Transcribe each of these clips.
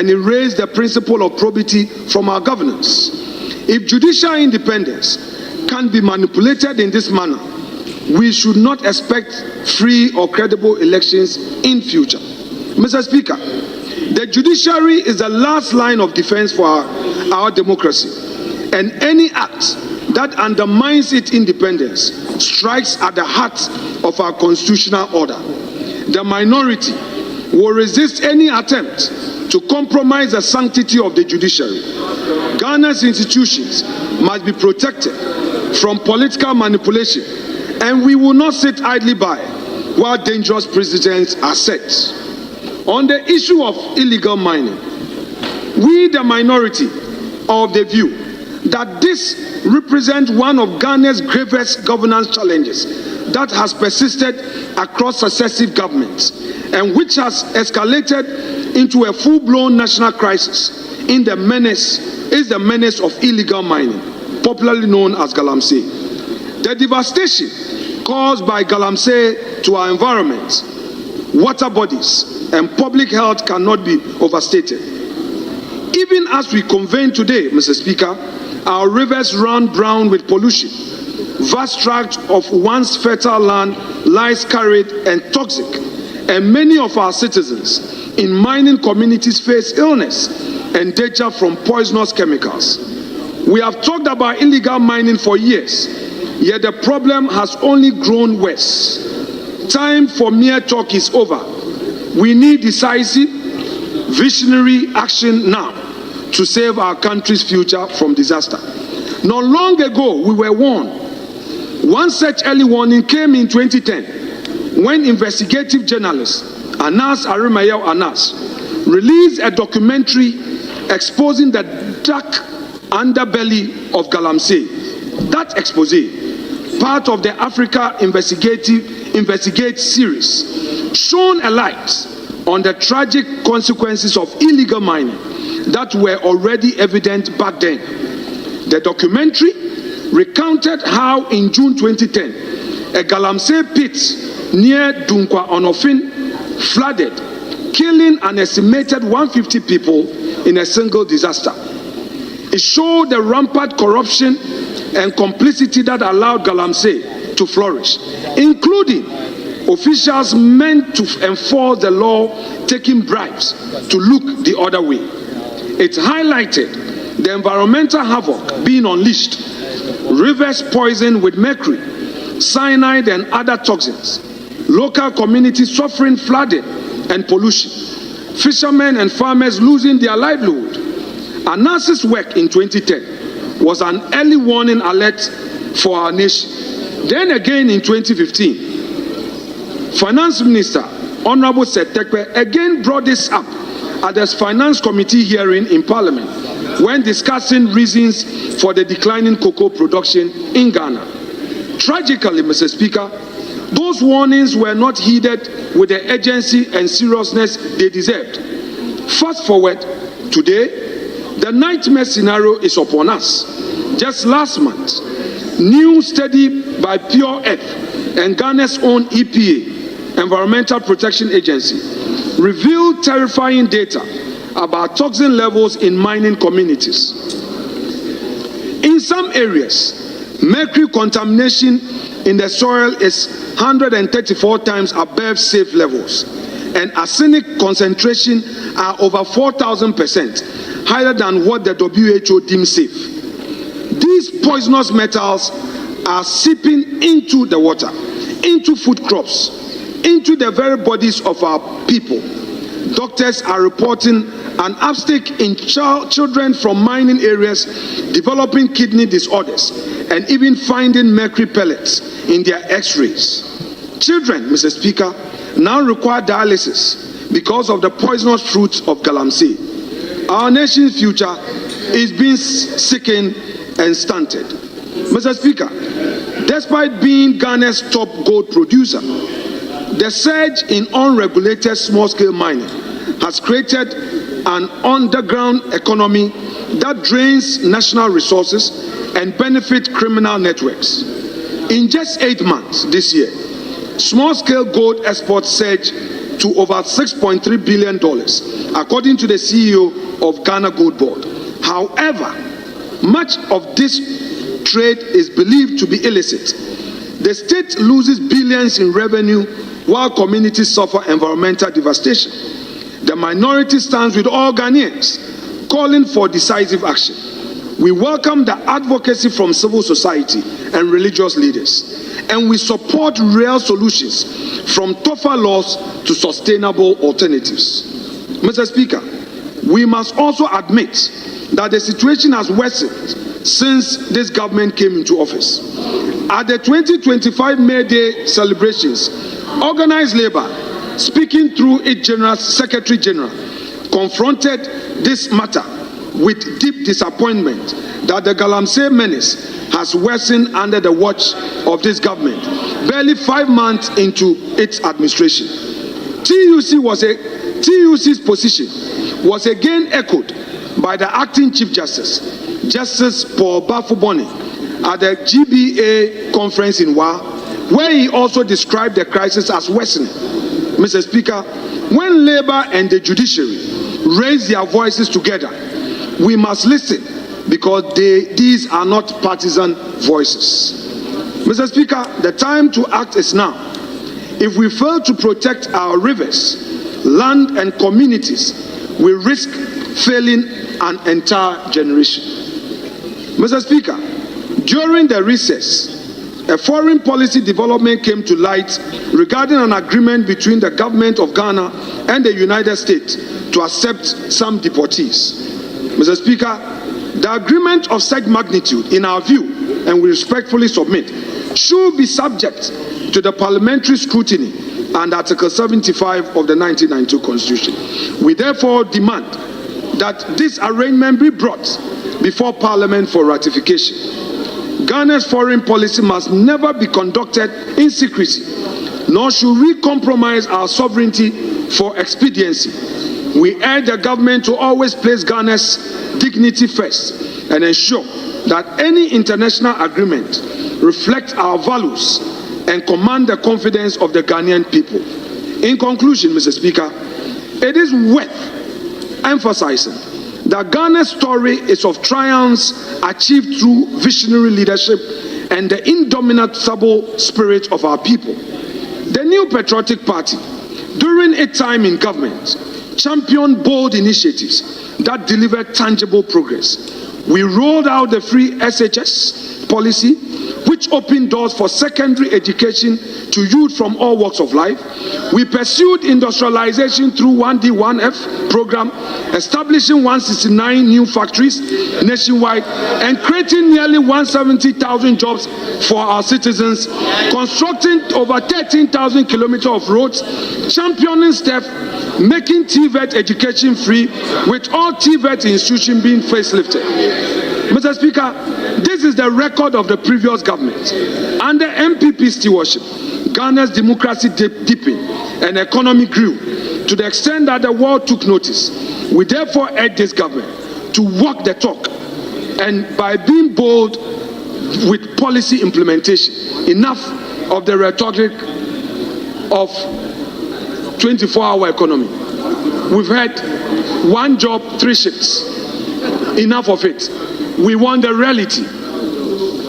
and erase the principle of probity from our governance. If judicial independence can be manipulated in this manner, we should not expect free or credible elections in future. Mr. Speaker, the judiciary is the last line of defense for our democracy, and any act that undermines its independence strikes at the heart of our constitutional order. The minority will resist any attempt to compromise the sanctity of the judiciary. Ghana's institutions must be protected from political manipulation, and we will not sit idly by while dangerous precedents are set. On the issue of illegal mining, we, the minority, are of the view that this represents one of Ghana's gravest governance challenges that has persisted across successive governments and which has escalated into a full-blown national crisis is the menace of illegal mining, popularly known as galamsey. The devastation caused by galamsey to our environment, water bodies, and public health cannot be overstated. Even as we convene today, Mr. Speaker, our rivers run brown with pollution. Vast tracts of once fertile land lies carried and toxic, and many of our citizens in mining communities face illness and danger from poisonous chemicals. We have talked about illegal mining for years, yet the problem has only grown worse. Time for mere talk is over. We need decisive, visionary action now to save our country's future from disaster. Not long ago, we were warned. One such early warning came in 2010 when investigative journalist Anas Arimayew Anas released a documentary exposing the dark underbelly of galamsey. That expose, part of the Africa Investigate series, shone a light on the tragic consequences of illegal mining that were already evident back then. The documentary recounted how in June 2010, a galamsey pit near Dunkwa Onofin flooded, killing an estimated 150 people in a single disaster. It showed the rampant corruption and complicity that allowed galamsey to flourish, including officials meant to enforce the law taking bribes to look the other way. It highlighted the environmental havoc being unleashed, rivers poisoned with mercury, cyanide and other toxins, local communities suffering flooding and pollution, fishermen and farmers losing their livelihood. Anas's work in 2010 was an early warning alert for our nation. Then again in 2015, Finance Minister Honorable Setekwe again brought this up at the Finance Committee hearing in Parliament when discussing reasons for the declining cocoa production in Ghana. Tragically, Mr. Speaker, those warnings were not heeded with the urgency and seriousness they deserved. Fast forward, today, the nightmare scenario is upon us. Just last month, new study by Pure Earth and Ghana's own EPA, Environmental Protection Agency, revealed terrifying data about toxin levels in mining communities. In some areas, mercury contamination in the soil is 134 times above safe levels, and arsenic concentration are over 4,000% higher than what the WHO deems safe. These poisonous metals are seeping into the water, into food crops, into the very bodies of our people. Doctors are reporting an uptick in children from mining areas developing kidney disorders and even finding mercury pellets in their x-rays. Children, Mr. Speaker, now require dialysis because of the poisonous fruits of galamsey. Our nation's future is being sickened and stunted. Mr. Speaker, despite being Ghana's top gold producer, the surge in unregulated small-scale mining has created an underground economy that drains national resources and benefits criminal networks. In just 8 months this year, small-scale gold exports surged to over $6.3 billion, according to the CEO of Ghana Gold Board. However, much of this trade is believed to be illicit. The state loses billions in revenue while communities suffer environmental devastation. The minority stands with all Ghanaians, calling for decisive action. We welcome the advocacy from civil society and religious leaders, and we support real solutions from tougher laws to sustainable alternatives. Mr. Speaker, we must also admit that the situation has worsened since this government came into office. At the 2025 May Day celebrations, organized labor, speaking through its General Secretary General, confronted this matter with deep disappointment that the Galamsey menace has worsened under the watch of this government, barely 5 months into its administration. TUC's position was again echoed by the acting Chief Justice, Justice Paul Bafuboni, at the GBA conference in Wa, where he also described the crisis as worsening. Mr. Speaker, when Labour and the judiciary raise their voices together, we must listen because these are not partisan voices. Mr. Speaker, the time to act is now. If we fail to protect our rivers, land and communities, we risk failing an entire generation. Mr. Speaker, during the recess, a foreign policy development came to light regarding an agreement between the government of Ghana and the United States to accept some deportees. Mr. Speaker, the agreement of such magnitude, in our view, and we respectfully submit, should be subject to the parliamentary scrutiny under Article 75 of the 1992 Constitution. We therefore demand that this arrangement be brought before Parliament for ratification. Ghana's foreign policy must never be conducted in secrecy, nor should we compromise our sovereignty for expediency. We urge the government to always place Ghana's dignity first and ensure that any international agreement reflects our values and command the confidence of the Ghanaian people. In conclusion, Mr. Speaker, it is worth emphasizing that Ghana's story is of triumphs achieved through visionary leadership and the indomitable spirit of our people. The New Patriotic Party, during its time in government, championed bold initiatives that delivered tangible progress. We rolled out the free SHS policy, which opened doors for secondary education to youth from all walks of life. We pursued industrialization through 1D, 1F program, establishing 169 new factories nationwide and creating nearly 170,000 jobs for our citizens, constructing over 13,000 kilometers of roads, championing staff, making TVET education free, with all TVET institutions being facelifted. Mr. Speaker, this is the record of the previous government. Under MPP stewardship, Ghana's democracy deepened and economy grew to the extent that the world took notice. We therefore urge this government to walk the talk, and by being bold with policy implementation, enough of the rhetoric of 24-hour economy. We've had one job, 3 shifts. Enough of it. We want the reality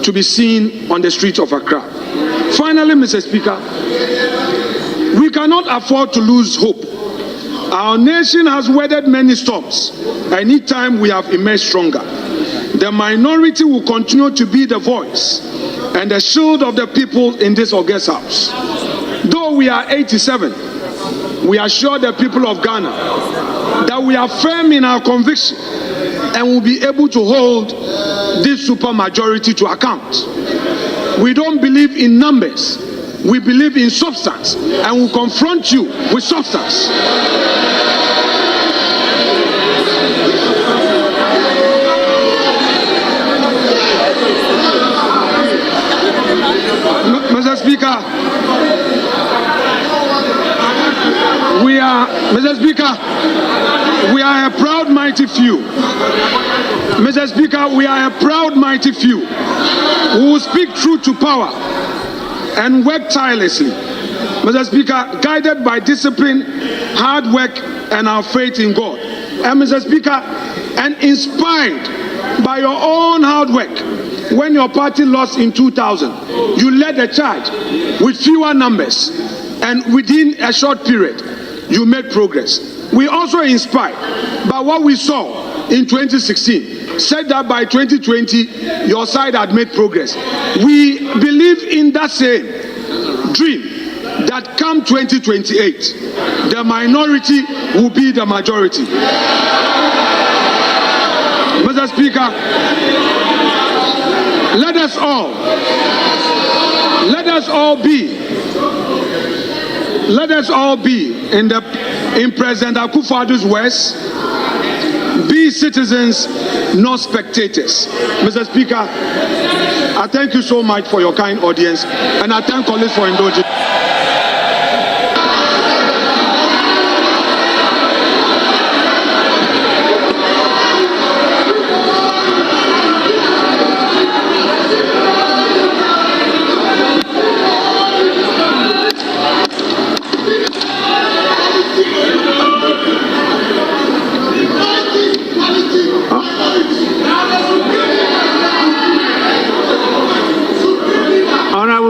to be seen on the streets of Accra. Finally, Mr. Speaker, we cannot afford to lose hope. Our nation has weathered many storms, and each time we have emerged stronger. The minority will continue to be the voice and the shield of the people in this august house. Though we are 87, we assure the people of Ghana that we are firm in our conviction and will be able to hold this supermajority to account. We don't believe in numbers, we believe in substance, and will confront you with substance. Mr. Speaker, we are a proud mighty few. Mr. Speaker, we are a proud mighty few who will speak truth to power and work tirelessly Mr. Speaker, guided by discipline, hard work, and our faith in God. And Mr. Speaker, and inspired by your own hard work, when your party lost in 2000, you led a charge with fewer numbers, and within a short period, you made progress. We also inspired by what we saw in 2016, said that by 2020, your side had made progress. We believe in that same dream, that come 2028, the minority will be the majority. Mr. Speaker, let us all be in President Akufo-Addo's words, be citizens, not spectators. Mr. Speaker, I thank you so much for your kind audience, and I thank colleagues for indulging.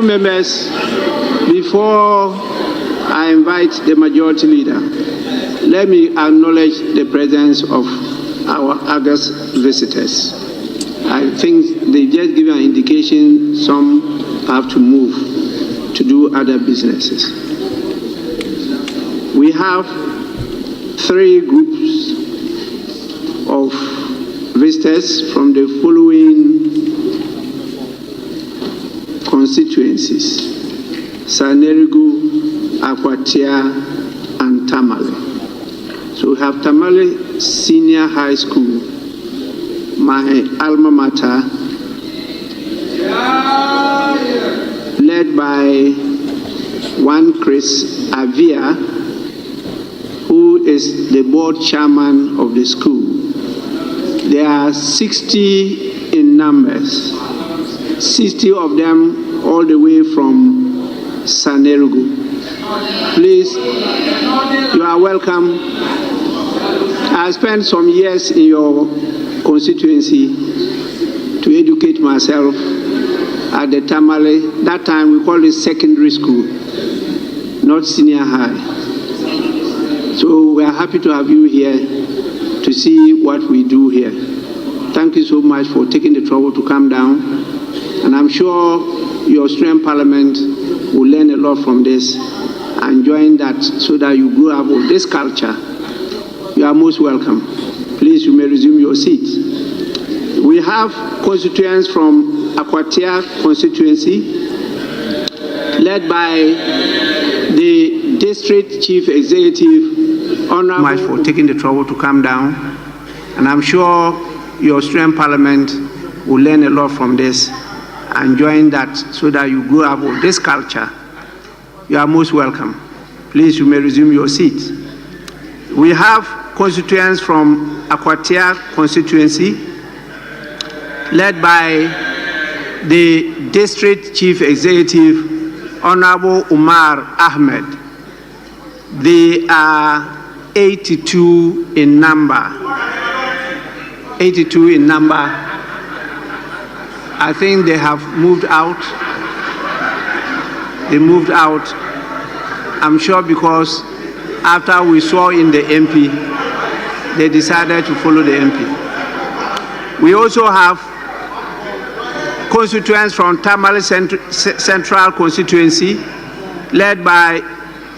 Members, before I invite the majority leader, let me acknowledge the presence of our August visitors. I think they just given an indication some have to move to do other businesses. We have 3 groups of visitors from the following constituencies: Sanerigu, Akwatia, and Tamale. So we have Tamale Senior High School, my alma mater, led by one Chris Avia, who is the board chairman of the school. There are 60 in numbers, 60 of them all the way from Sanerigu. Please, you are welcome. I spent some years in your constituency to educate myself at the Tamale. That time we called it secondary school, not senior high. So we are happy to have you here to see what we do here. Thank you so much for taking the trouble to come down. And I'm sure your Australian Parliament will learn a lot from this and join that so that you grow up with this culture. You are most welcome. Please, you may resume your seats. We have constituents from Akwatia constituency, led by the District Chief Executive, Honorable. Much for taking the trouble to come down. And I'm sure your Australian Parliament will learn a lot from this and join that so that you grow up with this culture. You are most welcome. Please, you may resume your seats. We have constituents from Akwatia constituency, led by the District Chief Executive, Honorable Umar Ahmed. They are 82 in number. 82 in number. I think they have moved out. They moved out, I'm sure, because after we saw in the MP, they decided to follow the MP. We also have constituents from Tamale Central constituency, led by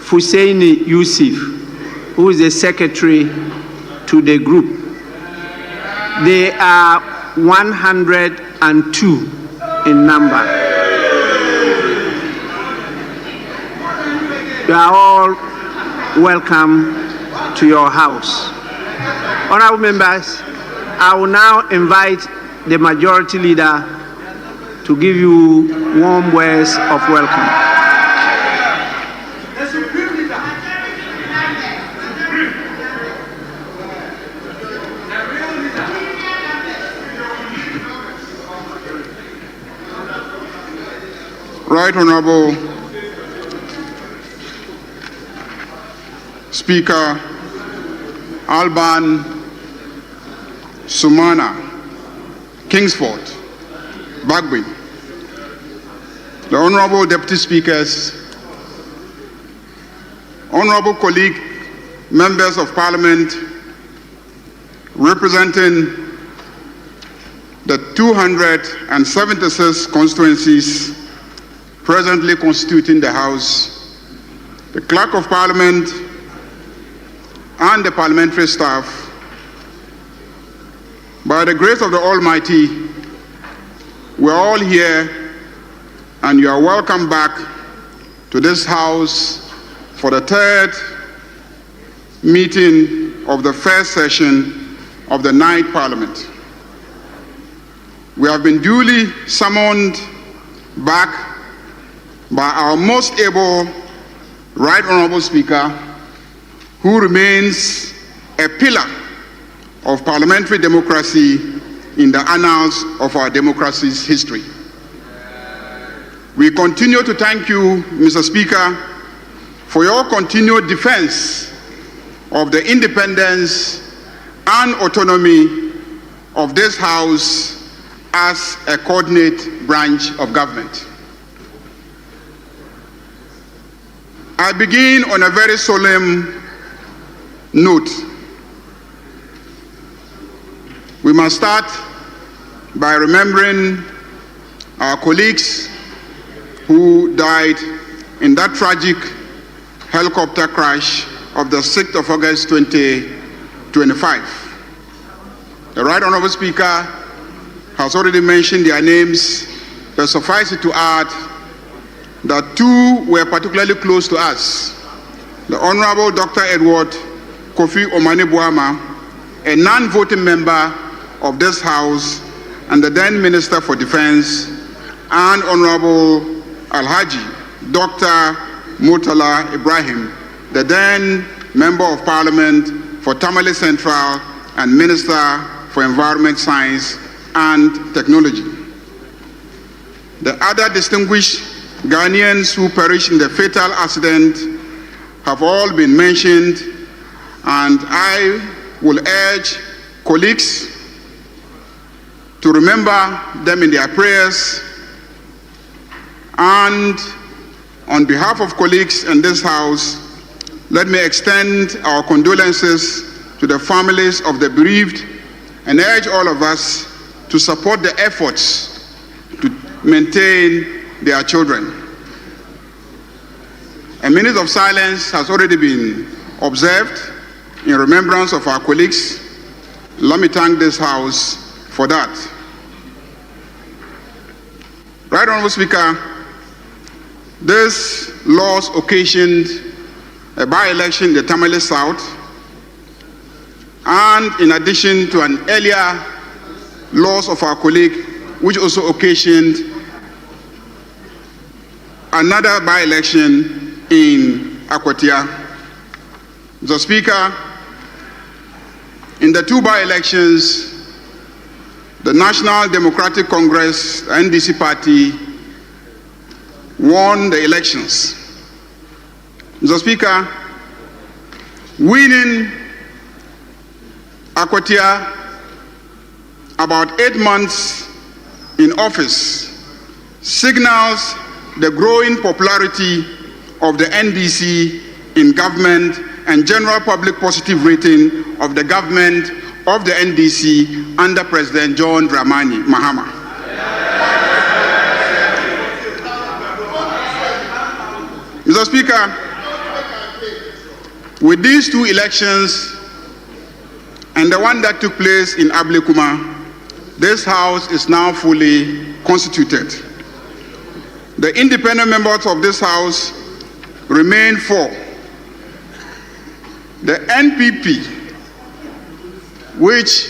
Fuseini Yusuf, who is the secretary to the group. They are 102 in number. You are all welcome to your house. Honorable members, I will now invite the majority leader to give you warm words of welcome. Right Honorable Speaker Alban Sumana, Kingsford, Bagby, the Honorable Deputy Speakers, Honorable colleague, Members of Parliament, representing the 276 constituencies presently constituting the House, the Clerk of Parliament, and the parliamentary staff. By the grace of the Almighty, we're all here, and you are welcome back to this House for the third meeting of the first session of the 9th Parliament. We have been duly summoned back by our most able Right Honorable Speaker, who remains a pillar of parliamentary democracy in the annals of our democracy's history. We continue to thank you, Mr. Speaker, for your continued defense of the independence and autonomy of this House as a coordinate branch of government. I begin on a very solemn note. We must start by remembering our colleagues who died in that tragic helicopter crash of the 6th of August 2025. The Right Honorable Speaker has already mentioned their names, but suffice it to add that two were particularly close to us. The Honorable Dr. Edward Kofi Omane-Boama, a non-voting member of this House and the then Minister for Defense, and Honorable Alhaji Dr. Murtala Ibrahim, the then Member of Parliament for Tamale Central and Minister for Environment, Science and Technology. The other distinguished Ghanaians who perished in the fatal accident have all been mentioned, and I will urge colleagues to remember them in their prayers. And on behalf of colleagues in this House, let me extend our condolences to the families of the bereaved and urge all of us to support the efforts to maintain their children. A minute of silence has already been observed in remembrance of our colleagues. Let me thank this House for that. Right Honorable Speaker, this loss occasioned a by-election in the Tamale South, and in addition to an earlier loss of our colleague, which also occasioned another by-election in Akwatia. Mr. Speaker, in the two by-elections, the National Democratic Congress, NDC party, won the elections. Mr. Speaker, winning Akwatia about 8 months in office signals the growing popularity of the NDC in government and general public positive rating of the government of the NDC under President John Dramani Mahama. Mr. Speaker, with these two elections and the one that took place in Ablekuma, this House is now fully constituted. The independent members of this House remain 4. The NPP, which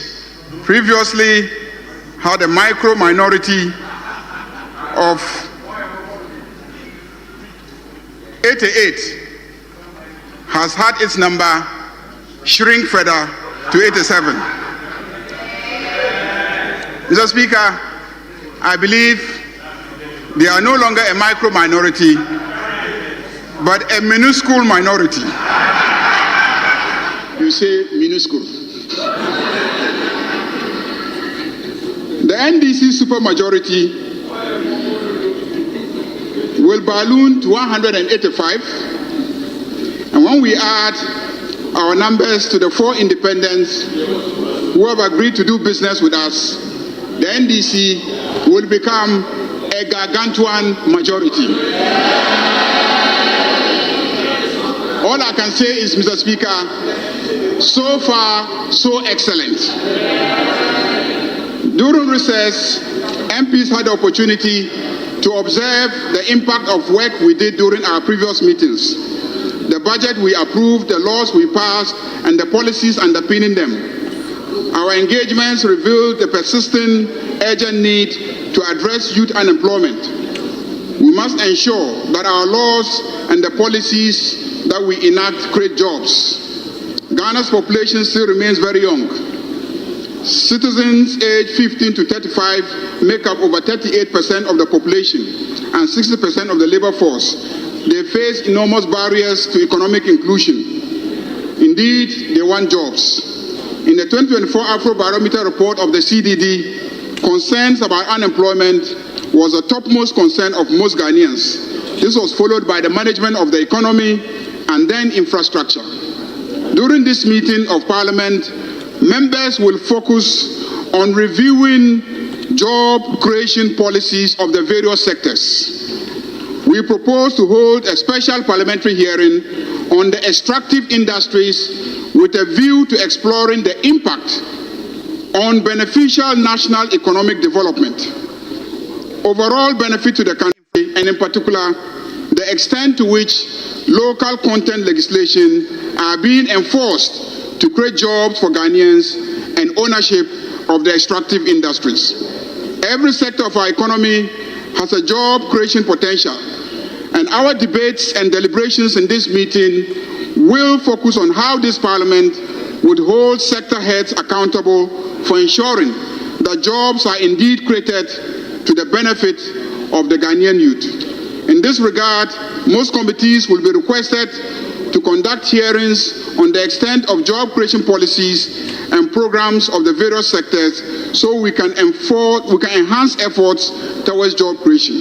previously had a micro minority of 88, has had its number shrink further to 87. Mr. Speaker, I believe they are no longer a micro minority, but a minuscule minority. say minuscule. The NDC supermajority will balloon to 185, and when we add our numbers to the 4 independents who have agreed to do business with us, the NDC will become a gargantuan majority. All I can say is, Mr. Speaker, so far, so excellent. During recess, MPs had the opportunity to observe the impact of work we did during our previous meetings, the budget we approved, the laws we passed, and the policies underpinning them. Our engagements revealed the persistent, urgent need to address youth unemployment. We must ensure that our laws and the policies that we enact create jobs. Ghana's population still remains very young. Citizens aged 15 to 35 make up over 38% of the population and 60% of the labor force. They face enormous barriers to economic inclusion. Indeed, they want jobs. In the 2024 Afrobarometer report of the CDD, concerns about unemployment was the topmost concern of most Ghanaians. This was followed by the management of the economy and then infrastructure. During this meeting of Parliament, members will focus on reviewing job creation policies of the various sectors. We propose to hold a special parliamentary hearing on the extractive industries with a view to exploring the impact on beneficial national economic development, overall benefit to the country, and in particular, the extent to which local content legislation are being enforced to create jobs for Ghanaians and ownership of the extractive industries. Every sector of our economy has a job creation potential, and our debates and deliberations in this meeting will focus on how this Parliament would hold sector heads accountable for ensuring that jobs are indeed created to the benefit of the Ghanaian youth. In this regard, most committees will be requested to conduct hearings on the extent of job creation policies and programs of the various sectors so we can enhance efforts towards job creation.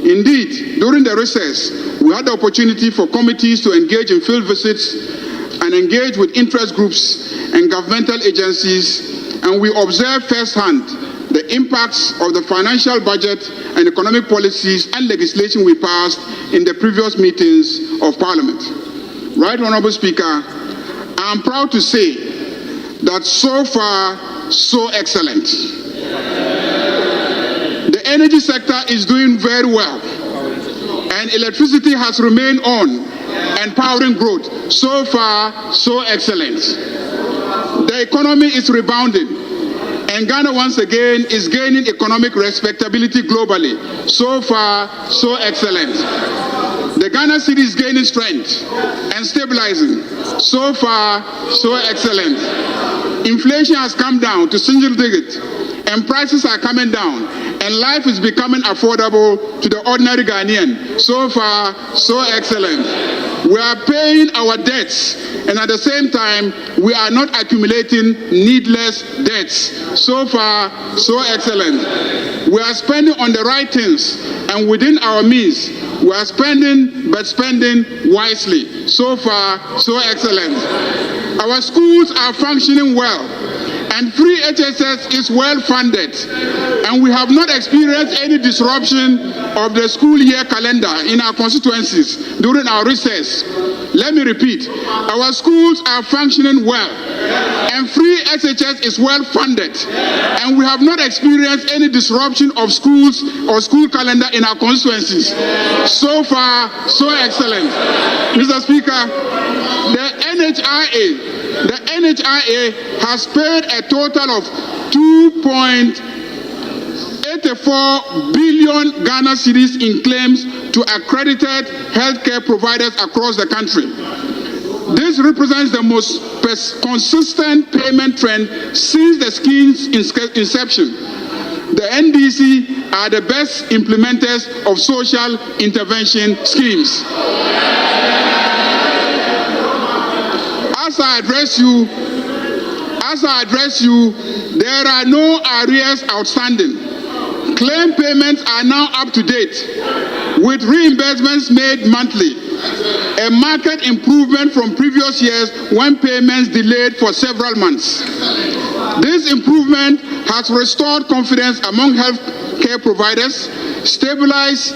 Indeed, during the recess, we had the opportunity for committees to engage in field visits and engage with interest groups and governmental agencies, and we observed firsthand the impacts of the financial budget and economic policies and legislation we passed in the previous meetings of Parliament. Right, Honorable Speaker, I am proud to say that so far, so excellent. The energy sector is doing very well, and electricity has remained on and powering growth. So far, so excellent. The economy is rebounding, and Ghana once again is gaining economic respectability globally. So far, so excellent. The Ghana cedi is gaining strength and stabilizing. So far, so excellent. Inflation has come down to single digit, and prices are coming down, and life is becoming affordable to the ordinary Ghanaian. So far, so excellent. We are paying our debts, and at the same time, we are not accumulating needless debts. So far, so excellent. We are spending on the right things, and within our means. We are spending, but spending wisely. So far, so excellent. Our schools are functioning well, and free HSS is well funded, and we have not experienced any disruption of the school year calendar in our constituencies during our recess. Let me repeat, our schools are functioning well, and free SHS is well funded, and we have not experienced any disruption of schools or school calendar in our constituencies. So far, so excellent. Mr. Speaker, the NHIA has paid a total of 2.84 billion Ghana cedis in claims to accredited healthcare providers across the country. This represents the most consistent payment trend since the scheme's inception. The NDC are the best implementers of social intervention schemes. As I address you, there are no arrears outstanding. Claim payments are now up to date, with reimbursements made monthly. A marked improvement from previous years when payments delayed for several months. This improvement has restored confidence among healthcare providers, stabilized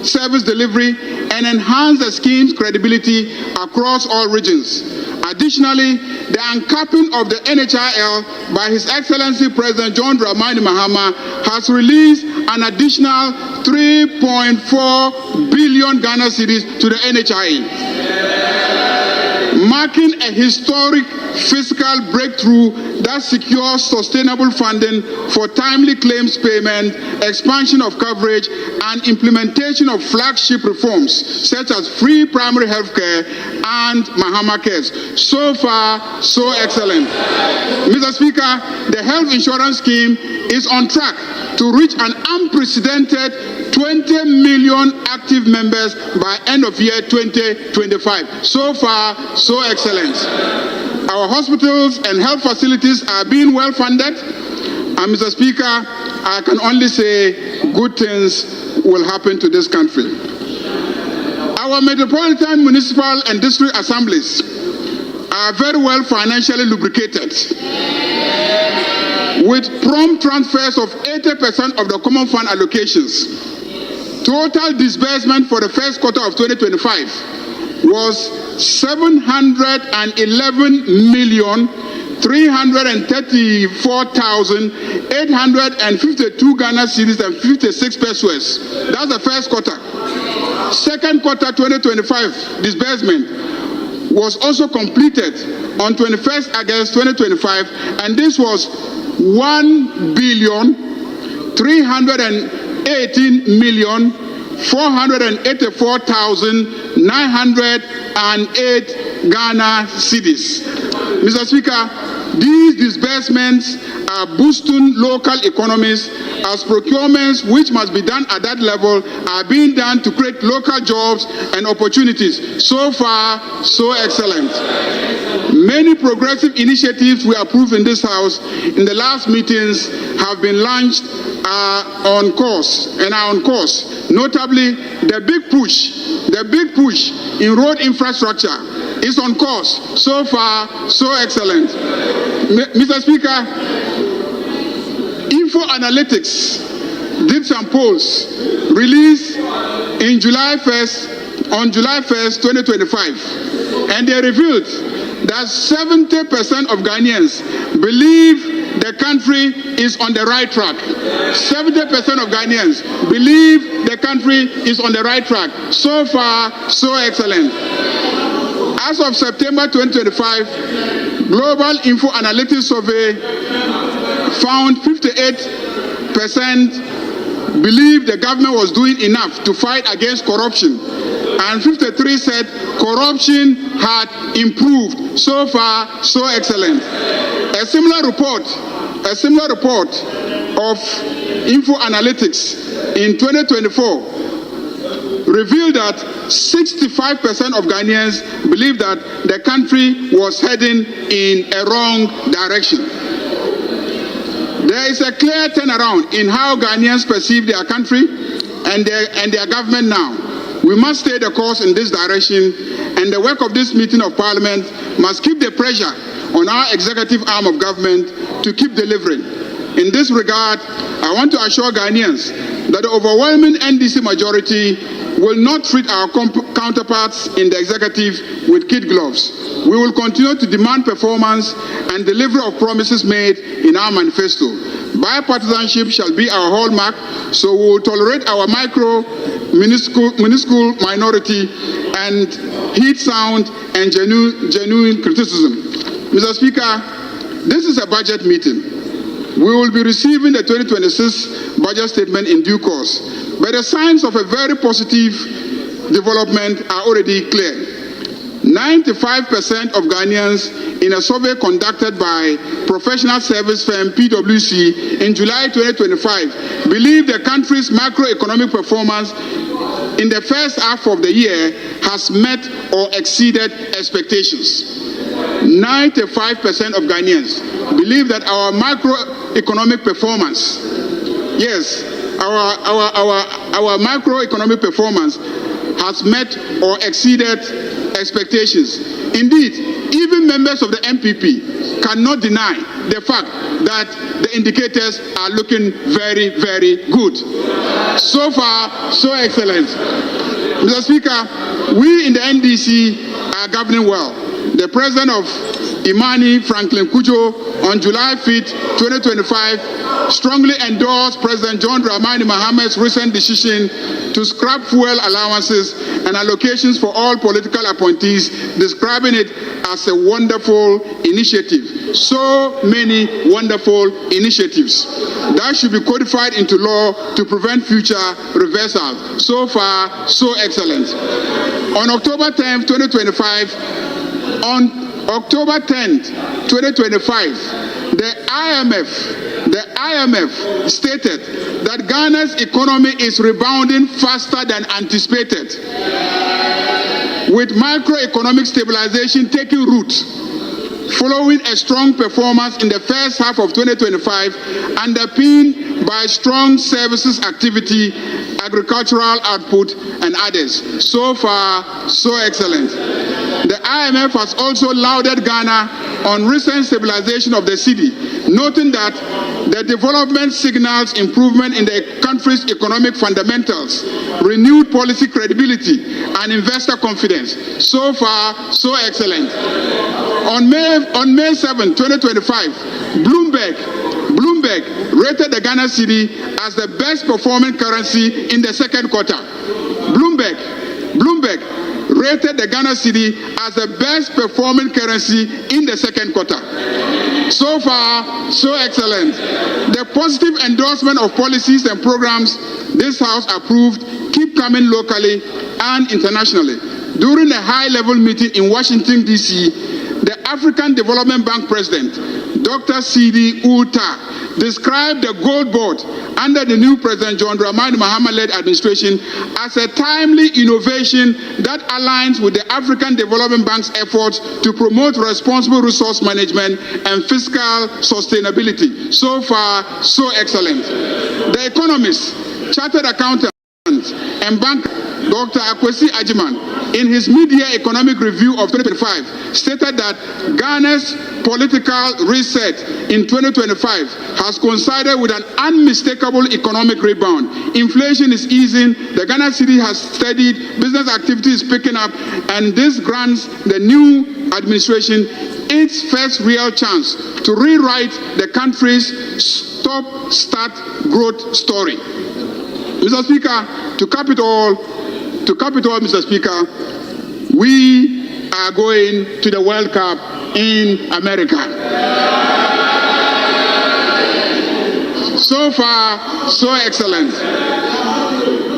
service delivery, and enhanced the scheme's credibility across all regions. Additionally, the uncapping of the NHIL by His Excellency President John Dramani Mahama has released an additional 3.4 billion Ghana cedis to the NHIE, marking a historic fiscal breakthrough that secures sustainable funding for timely claims payment, expansion of coverage, and implementation of flagship reforms such as free primary health care and Mahama Cares. So far, so excellent. Mr. Speaker, the health insurance scheme is on track to reach an unprecedented 20 million active members by end of year 2025. So far, so excellent. Our hospitals and health facilities are being well funded. And Mr. Speaker, I can only say good things will happen to this country. Our metropolitan, municipal, and district assemblies are very well financially lubricated, with prompt transfers of 80% of the common fund allocations. Total disbursement for the first quarter of 2025 was 711,334,852 Ghana cedis and 56 pesos. That's the first quarter. Second quarter 2025 disbursement was also completed on 21st August 2025, and this was 1,318,484,908 Ghana cedis. Mr. Speaker, these disbursements are boosting local economies as procurements which must be done at that level are being done to create local jobs and opportunities. So far, so excellent. Many progressive initiatives we approved in this House in the last meetings have been launched on course and are on course. Notably, the big push in road infrastructure is on course. So far, so excellent. Mr. Speaker, Info Analytics did some polls released on July 1st, 2025, and they revealed that 70% of Ghanaians believe the country is on the right track. 70% of Ghanaians believe the country is on the right track. So far, so excellent. As of September 2025, Global Info Analytics Survey found 58% believe the government was doing enough to fight against corruption, and 53% said corruption had improved. So far, so excellent. A similar report of Info Analytics in 2024 revealed that 65% of Ghanaians believe that the country was heading in a wrong direction. There is a clear turnaround in how Ghanaians perceive their country and their government now. We must stay the course in this direction, and the work of this meeting of Parliament must keep the pressure on our executive arm of government to keep delivering. In this regard, I want to assure Ghanaians that the overwhelming NDC majority will not treat our counterparts in the executive with kid gloves. We will continue to demand performance and delivery of promises made in our manifesto. Bipartisanship shall be our hallmark, so we will tolerate our minuscule minority and heed sound and genuine criticism. Mr. Speaker, this is a budget meeting. We will be receiving the 2026 budget statement in due course, but the signs of a very positive development are already clear. 95% of Ghanaians in a survey conducted by professional service firm PwC in July 2025 believe the country's macroeconomic performance in the first half of the year has met or exceeded expectations. 95% of Ghanaians believe that our macroeconomic performance, yes, our macroeconomic performance has met or exceeded expectations. Indeed, even members of the MPP cannot deny the fact that the indicators are looking very, very good. So far, so excellent. Mr. Speaker, we in the NDC are governing well. The president of Imani, Franklin Kujo, on July 5th, 2025, strongly endorsed President John Dramani Mahamed's recent decision to scrap fuel allowances and allocations for all political appointees, describing it as a wonderful initiative. So many wonderful initiatives that should be codified into law to prevent future reversals. So far, so excellent. On October 10th, 2025, the IMF stated that Ghana's economy is rebounding faster than anticipated, with macroeconomic stabilization taking root, following a strong performance in the first half of 2025, underpinned by strong services activity, agricultural output, and others. So far, so excellent. The IMF has also lauded Ghana on recent stabilization of the cedi, noting that the development signals improvement in the country's economic fundamentals, renewed policy credibility, and investor confidence. So far, so excellent. On May 7, 2025, Bloomberg rated the Ghana cedi as the best performing currency in the second quarter. Bloomberg rated the Ghana cedi as the best performing currency in the second quarter. So far, so excellent. The positive endorsement of policies and programs this House approved keep coming locally and internationally. During a high-level meeting in Washington, D.C., the African Development Bank President, Dr. Sidi Ulta, described the Gold Board under the new President John Dramani Mahama-led administration as a timely innovation that aligns with the African Development Bank's efforts to promote responsible resource management and fiscal sustainability. So far, so excellent. The economist, chartered accountant, and banker Dr. Akwesi Ajiman, in his mid-year economic review of 2025, stated that Ghana's political reset in 2025 has coincided with an unmistakable economic rebound. Inflation is easing, the Ghana cedi has steadied, business activity is picking up, and this grants the new administration its first real chance to rewrite the country's stop-start growth story. Mr. Speaker, to cap it all, Mr. Speaker, we are going to the World Cup in America. So far, so excellent.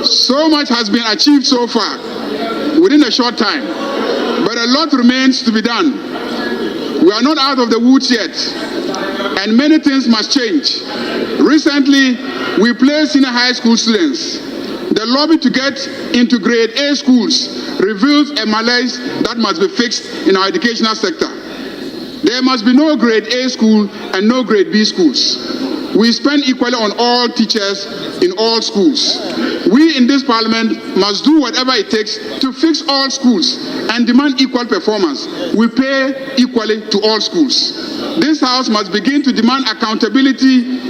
So much has been achieved so far within a short time, but a lot remains to be done. We are not out of the woods yet, and many things must change. Recently, we placed senior high school students. The lobby to get into grade A schools reveals a malaise that must be fixed in our educational sector. There must be no grade A school and no grade B schools. We spend equally on all teachers in all schools. We in this parliament must do whatever it takes to fix all schools and demand equal performance. We pay equally to all schools. This House must begin to demand accountability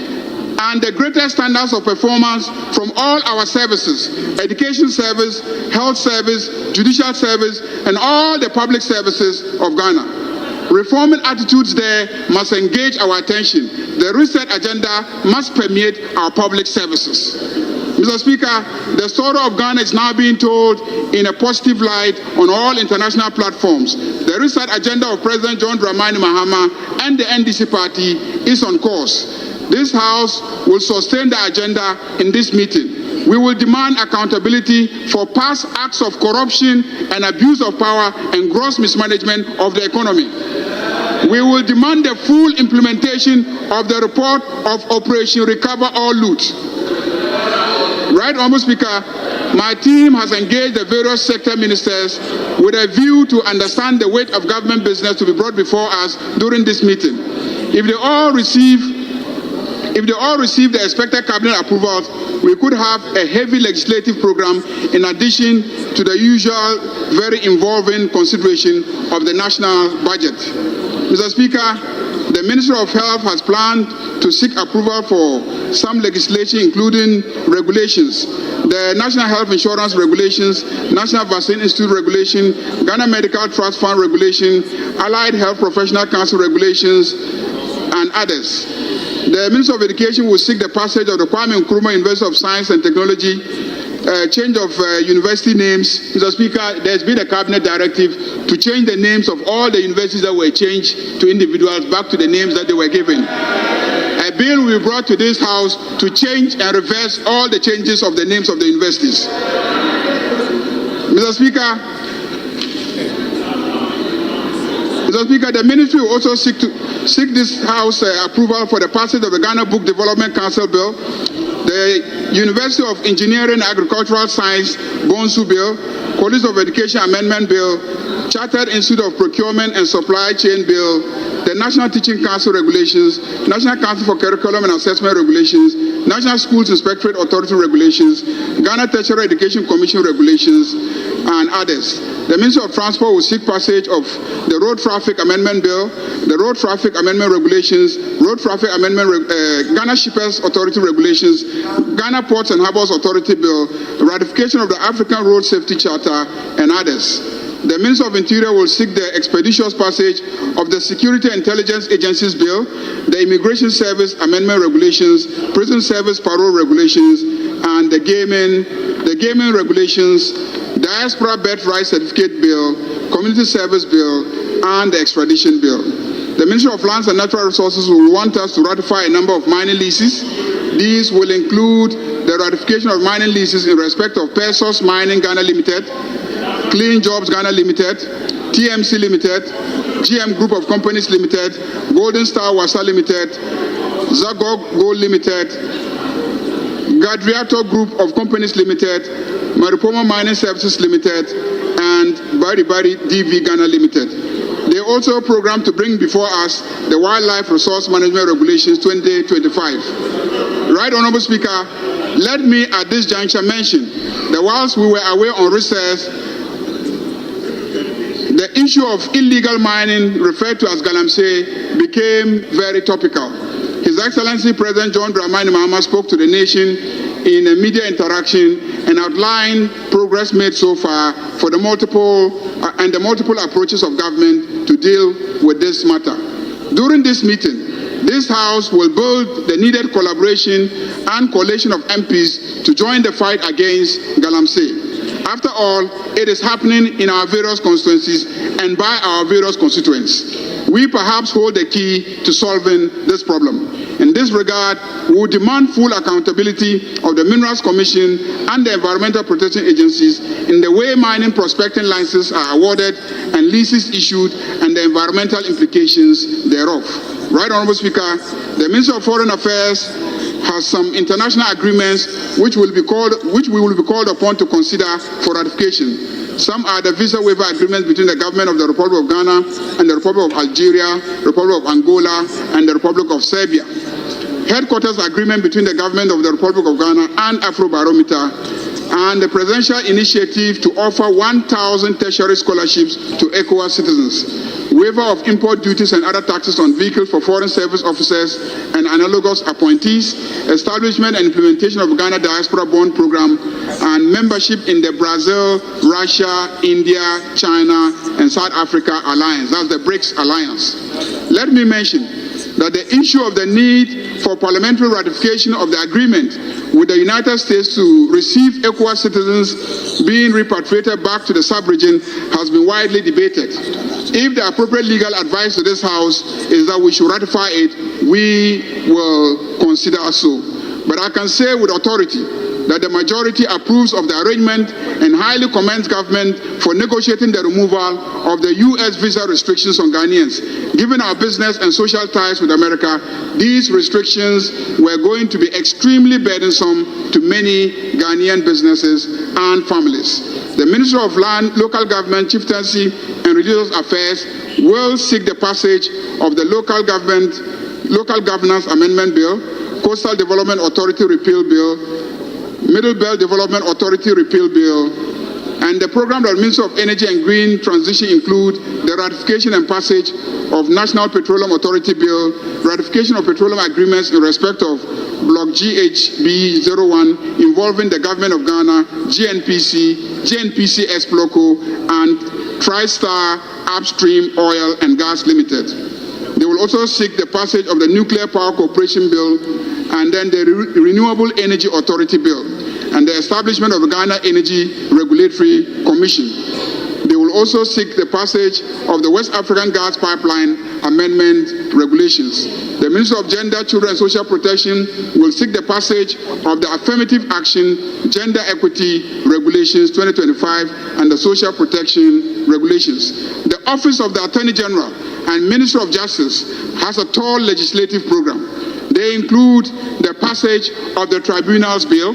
and the greatest standards of performance from all our services: education service, health service, judicial service, and all the public services of Ghana. Reforming attitudes there must engage our attention. The reset agenda must permeate our public services. Mr. Speaker, the story of Ghana is now being told in a positive light on all international platforms. The reset agenda of President John Dramani Mahama and the NDC party is on course. This House will sustain the agenda in this meeting. We will demand accountability for past acts of corruption and abuse of power and gross mismanagement of the economy. We will demand the full implementation of the report of Operation Recover or Loot. Right, Honourable Speaker, my team has engaged the various sector ministers with a view to understand the weight of government business to be brought before us during this meeting. If they all receive the expected cabinet approvals, we could have a heavy legislative program in addition to the usual very involving consideration of the national budget. Mr. Speaker, the Ministry of Health has planned to seek approval for some legislation, including regulations, the National Health Insurance Regulations, National Vaccine Institute Regulation, Ghana Medical Trust Fund Regulation, Allied Health Professional Council Regulations, and others. The Minister of Education will seek the passage of the Kwame Nkrumah University of Science and Technology, change of university names. Mr. Speaker, there's been a cabinet directive to change the names of all the universities that were changed to individuals back to the names that they were given. A bill will be brought to this House to change and reverse all the changes of the names of the universities. Mr. Speaker, the ministry will also seek this House approval for the passage of the Ghana Book Development Council Bill, the University of Engineering and Agricultural Science Bonsu Bill, College of Education Amendment Bill, Chartered Institute of Procurement and Supply Chain Bill, the National Teaching Council Regulations, National Council for Curriculum and Assessment Regulations, National Schools Inspectorate Authority Regulations, Ghana Tertiary Education Commission Regulations, and others. The Ministry of Transport will seek passage of the Road Traffic Amendment Bill, the Road Traffic Amendment Regulations, Road Traffic Amendment, Ghana Shippers Authority Regulations, Ghana Ports and Harbors Authority Bill, ratification of the African Road Safety Charter, and others. The Minister of Interior will seek the expeditious passage of the Security Intelligence Agencies Bill, the Immigration Service Amendment Regulations, Prison Service Parole Regulations, and the Gaming Regulations, Diaspora Birthright Certificate Bill, Community Service Bill, and the Extradition Bill. The Ministry of Lands and Natural Resources will want us to ratify a number of mining leases. These will include the ratification of mining leases in respect of Pesos Mining Ghana Limited, Clean Jobs Ghana Limited, TMC Limited, GM Group of Companies Limited, Golden Star Wasa Limited, Zagog Gold Limited, Gadriato Group of Companies Limited, Maripomo Mining Services Limited, and Bari DV Ghana Limited. They also program to bring before us the Wildlife Resource Management Regulations 2025. Right, Honorable Speaker, let me at this juncture mention that whilst we were away on recess, the issue of illegal mining, referred to as Galamsey, became very topical. His Excellency President John Dramani Mahama spoke to the nation in a media interaction and outlined progress made so far for the multiple approaches of government to deal with this matter. During this meeting, this House will build the needed collaboration and coalition of MPs to join the fight against Galamsey. After all, it is happening in our various constituencies and by our various constituents. We perhaps hold the key to solving this problem. In this regard, we will demand full accountability of the Minerals Commission and the Environmental Protection Agencies in the way mining prospecting licenses are awarded and leases issued and the environmental implications thereof. Right, Honorable Speaker, the Minister of Foreign Affairs has some international agreements which we will be called upon to consider for ratification. Some are the visa waiver agreements between the government of the Republic of Ghana and the Republic of Algeria, Republic of Angola, and the Republic of Serbia. Headquarters agreement between the government of the Republic of Ghana and Afrobarometer, and the presidential initiative to offer 1,000 tertiary scholarships to ECOWAS citizens, waiver of import duties and other taxes on vehicles for foreign service officers and analogous appointees, establishment and implementation of Ghana Diaspora Bond Program, and membership in the Brazil, Russia, India, China, and South Africa Alliance. That's the BRICS Alliance. Let me mention that the issue of the need for parliamentary ratification of the agreement with the United States to receive ECOWAS citizens being repatriated back to the sub-region has been widely debated. If the appropriate legal advice to this House is that we should ratify it, we will consider so. But I can say with authority that the majority approves of the arrangement and highly commends government for negotiating the removal of the U.S. visa restrictions on Ghanaians. Given our business and social ties with America, these restrictions were going to be extremely burdensome to many Ghanaian businesses and families. The Minister of Land, Local Government, Chieftaincy and Religious Affairs will seek the passage of the Local Governance Amendment Bill, Coastal Development Authority Repeal Bill, Middle Belt Development Authority Repeal Bill, and the program that the Minister of Energy and Green Transition include the ratification and passage of National Petroleum Authority Bill, ratification of petroleum agreements in respect of Block GHB 01 involving the Government of Ghana, GNPC Exploco, and TriStar Upstream Oil and Gas Limited. They will also seek the passage of the Nuclear Power Corporation Bill and then the Renewable Energy Authority Bill and the establishment of the Ghana Energy Regulatory Commission. They will also seek the passage of the West African Gas Pipeline Amendment Regulations. The Minister of Gender, Children and Social Protection will seek the passage of the Affirmative Action Gender Equity Regulations 2025 and the Social Protection Regulations. The Office of the Attorney General and Minister of Justice has a tall legislative program. They include the passage of the Tribunals Bill,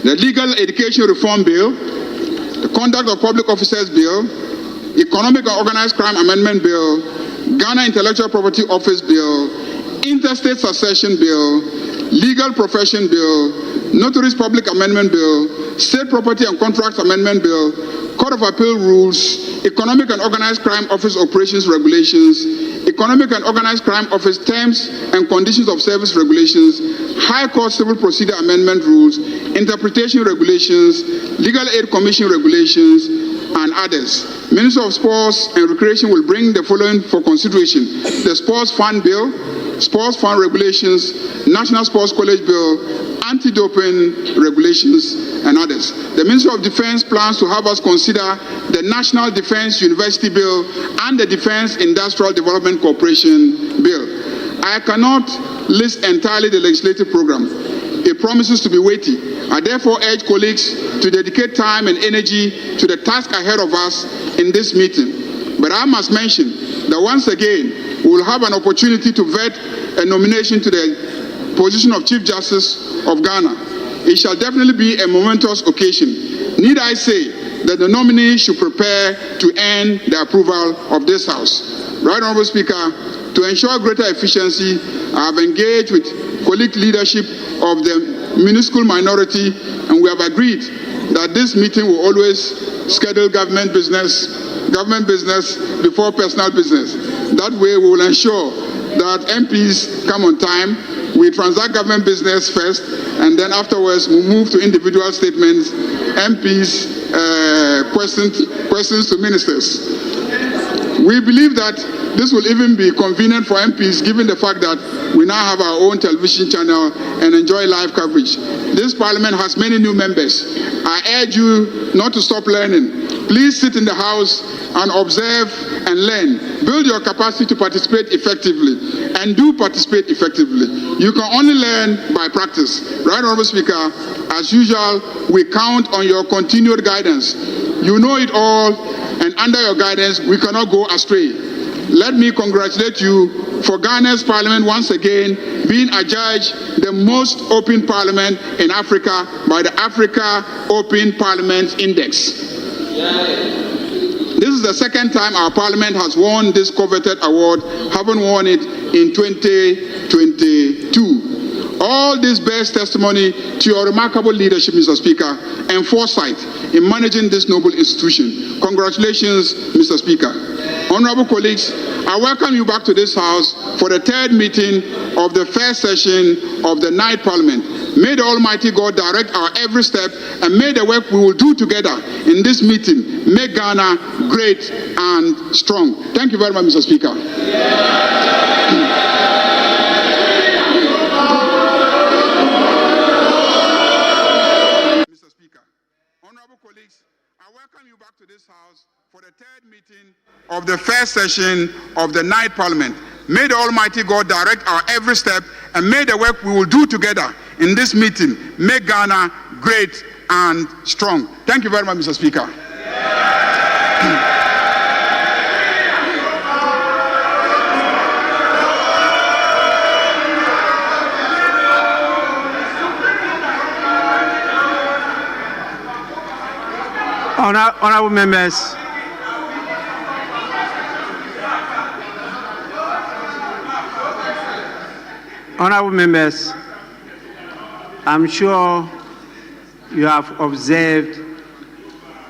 the Legal Education Reform Bill, the Conduct of Public Officers Bill, Economic and Organized Crime Amendment Bill, Ghana Intellectual Property Office Bill, Interstate Succession Bill, Legal Profession Bill, Notaries Public Amendment Bill, State Property and Contracts Amendment Bill, Court of Appeal Rules, Economic and Organized Crime Office Operations Regulations, Economic and Organized Crime Office Terms and Conditions of Service Regulations, High Court Civil Procedure Amendment Rules, Interpretation Regulations, Legal Aid Commission Regulations, and others. Minister of Sports and Recreation will bring the following for consideration: the Sports Fund Bill, Sports Fund Regulations, National Sports College Bill, Anti-Doping Regulations, and others. The Minister of Defense plans to have us consider the National Defense University Bill and the Defense Industrial Development Corporation Bill. I cannot list entirely the legislative program. It promises to be weighty. I therefore urge colleagues to dedicate time and energy to the task ahead of us in this meeting. But I must mention that once again, we will have an opportunity to vet a nomination to the position of Chief Justice of Ghana. It shall definitely be a momentous occasion. Need I say that the nominee should prepare to earn the approval of this House. Right Honourable Speaker, to ensure greater efficiency, I have engaged with colleague leadership of the minuscule minority, and we have agreed that this meeting will always schedule government business before personal business. That way we will ensure that MPs come on time, we transact government business first, and then afterwards we move to individual statements, MPs, questions to ministers. We believe that this will even be convenient for MPs given the fact that we now have our own television channel and enjoy live coverage. This parliament has many new members. I urge you not to stop learning. Please sit in the House and observe and learn. Build your capacity to participate effectively, and do participate effectively. You can only learn by practice. Right, Honourable Speaker, as usual, we count on your continued guidance. You know it all, and under your guidance, we cannot go astray. Let me congratulate you for Ghana's parliament once again being adjudged the most open parliament in Africa by the Africa Open Parliament Index. This is the second time our parliament has won this coveted award, having won it in 2022. All this bears testimony to your remarkable leadership, Mr. Speaker, and foresight in managing this noble institution. Congratulations, Mr. Speaker. Honorable colleagues, I welcome you back to this House for the third meeting of the first session of the night Parliament. May the Almighty God direct our every step, and may the work we will do together in this meeting make Ghana great and strong. Thank you very much, Mr. Speaker. Mr. Speaker, honorable colleagues, I welcome you back to this House for the third meeting of the first session of the night Parliament. May the Almighty God direct our every step, and may the work we will do together in this meeting make Ghana great and strong. Thank you very much, Mr. Speaker. Honorable members, I'm sure you have observed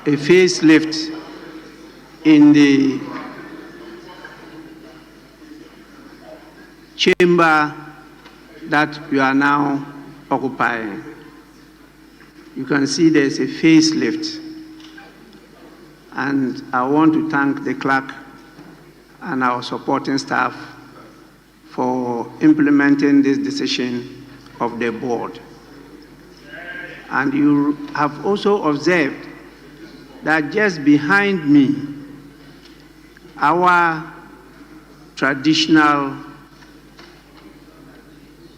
a facelift in the chamber that you are now occupying. You can see there's a facelift. And I want to thank the clerk and our supporting staff for implementing this decision of the board. And you have also observed that just behind me, our traditional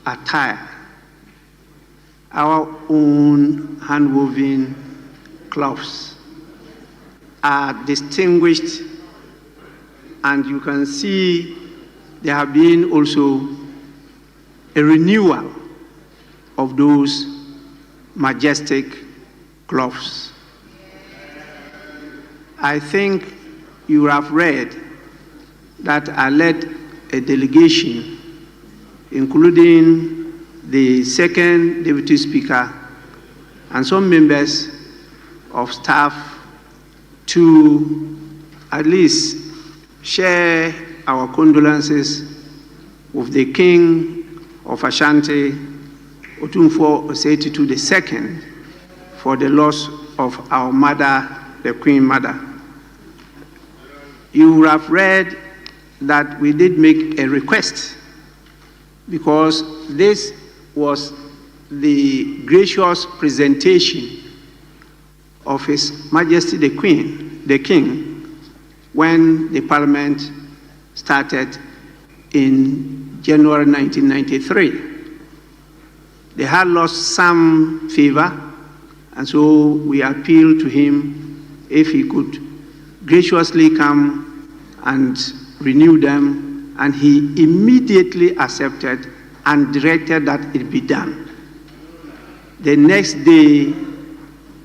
attire, our own hand-woven cloths, are distinguished, and you can see there have been also a renewal of those majestic cloths. I think you have read that I led a delegation, including the second Deputy Speaker and some members of staff, to at least share our condolences with the King of Ashanti, Otumfuo Oseidu II, for the loss of our mother, the Queen Mother. You have read that we did make a request, because this was the gracious presentation of His Majesty the King, when the Parliament started in January 1993. They had lost some favor, and so we appealed to him if he could graciously come and renew them, and he immediately accepted and directed that it be done. The next day,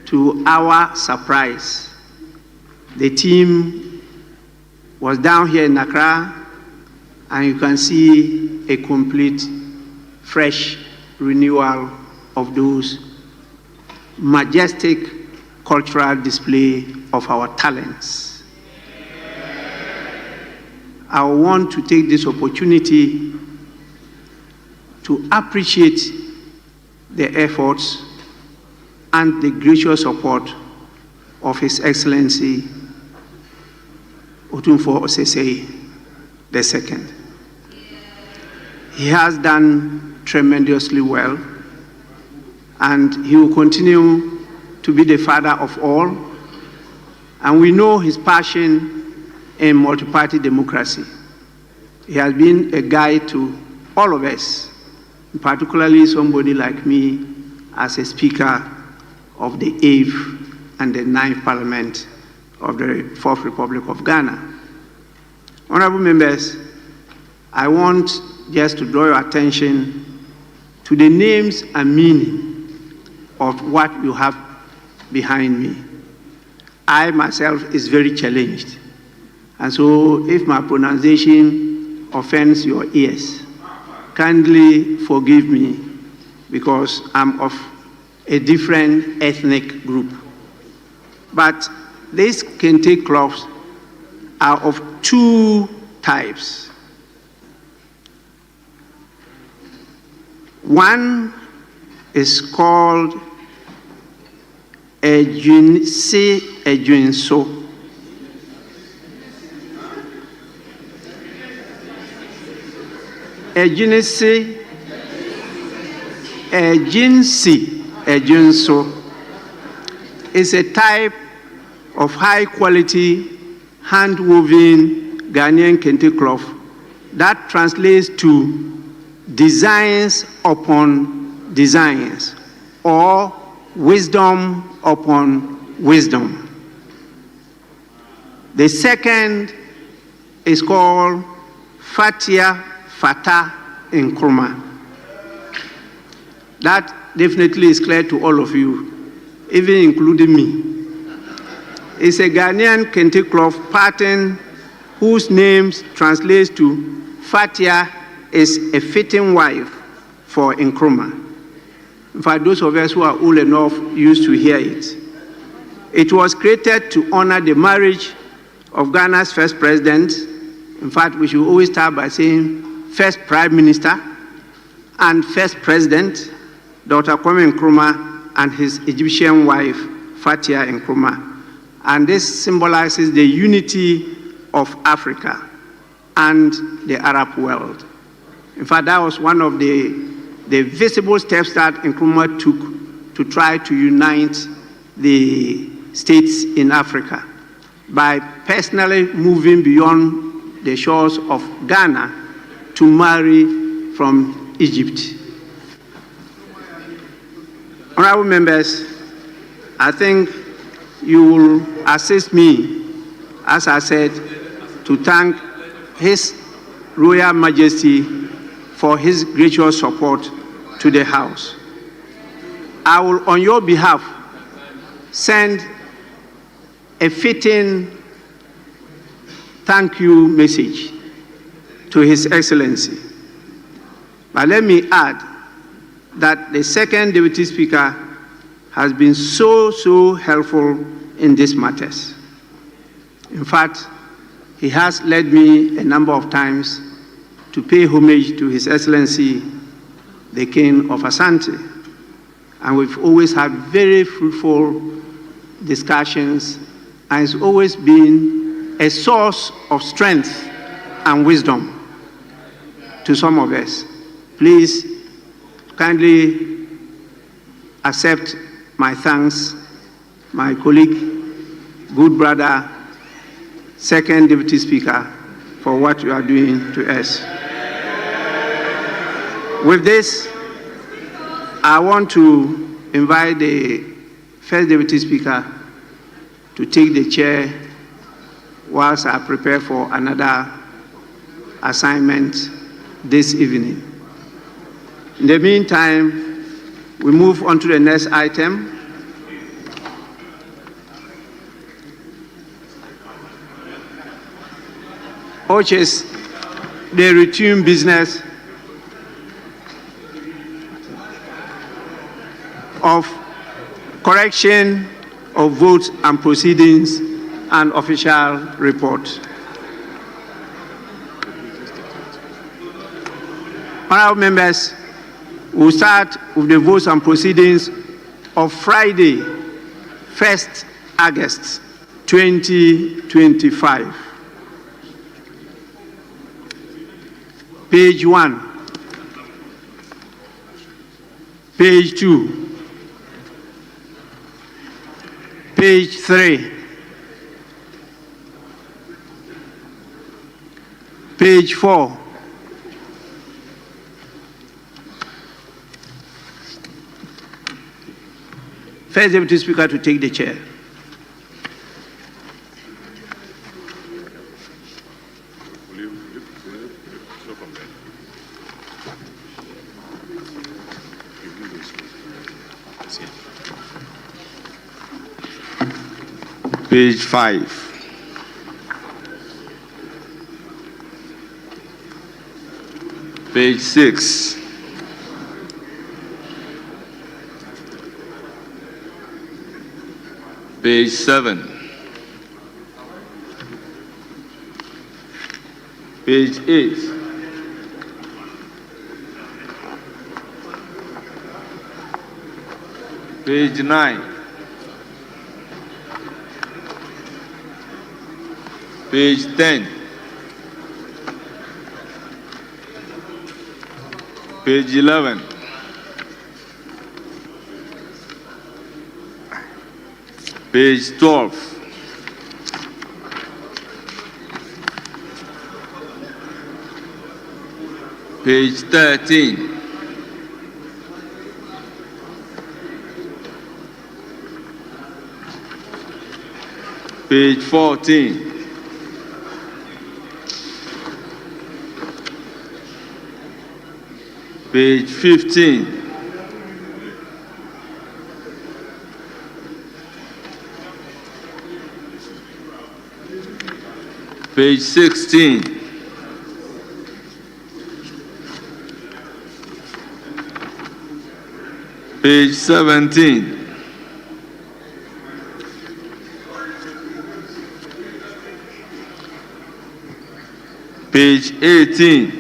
to our surprise, the team was down here in Accra, and you can see a complete, fresh renewal of those majestic cultural display of our talents. I want to take this opportunity to appreciate the efforts and the gracious support of His Excellency Otumfuo Oseidu II. He has done tremendously well, and he will continue to be the father of all. And we know his passion in multi-party democracy. He has been a guide to all of us, particularly somebody like me as a speaker of the 8th and the 9th Parliament of the 4th Republic of Ghana. Honorable members, I want just to draw your attention to the names and meaning of what you have behind me. I myself is very challenged, and so if my pronunciation offends your ears, kindly forgive me, because I'm of a different ethnic group. But these kente cloths are of two types. One is called Ejunse Ejunso. Ejunse Ejunsi Ejunso is a type of high quality hand-woven Ghanaian kente cloth that translates to designs upon designs, or wisdom upon wisdom. The second is called Fatia Fata Nkrumah. That definitely is clear to all of you, even including me. It's a Ghanaian Kente cloth pattern whose name translates to Fatia is a fitting wife for Nkrumah. In fact, those of us who are old enough used to hear it. It was created to honor the marriage of Ghana's first president. In fact, we should always start by saying first Prime Minister and first President, Dr. Kwame Nkrumah, and his Egyptian wife, Fatia Nkrumah. And this symbolizes the unity of Africa and the Arab world. In fact, that was one of the visible steps that Nkrumah took to try to unite the states in Africa by personally moving beyond the shores of Ghana to marry from Egypt. Honorable members, I think you will assist me, as I said, to thank His Royal Majesty for his gracious support to the House. I will, on your behalf, send a fitting thank you message to His Excellency. But let me add that the second Deputy Speaker has been so helpful in these matters. In fact, he has led me a number of times to pay homage to His Excellency, the King of Asante. And we've always had very fruitful discussions, and it's always been a source of strength and wisdom to some of us. Please kindly accept my thanks, my colleague, good brother, second Deputy Speaker, for what you are doing to us. With this, I want to invite the first Deputy Speaker to take the chair whilst I prepare for another assignment this evening. In the meantime, we move on to the next item. Which is the routine business of correction of votes and proceedings and official report. Honorable members, we'll start with the votes and proceedings of Friday, 1st August 2025. Page 1, page 2, page 3, page 4, First Deputy Speaker to take the chair. Page 5. Page 6. Page 7. Page 8. Page 9. Page 10. Page 11. Page 12. Page 13. Page 14. Page 15. Page 16. Page 17. Page 18.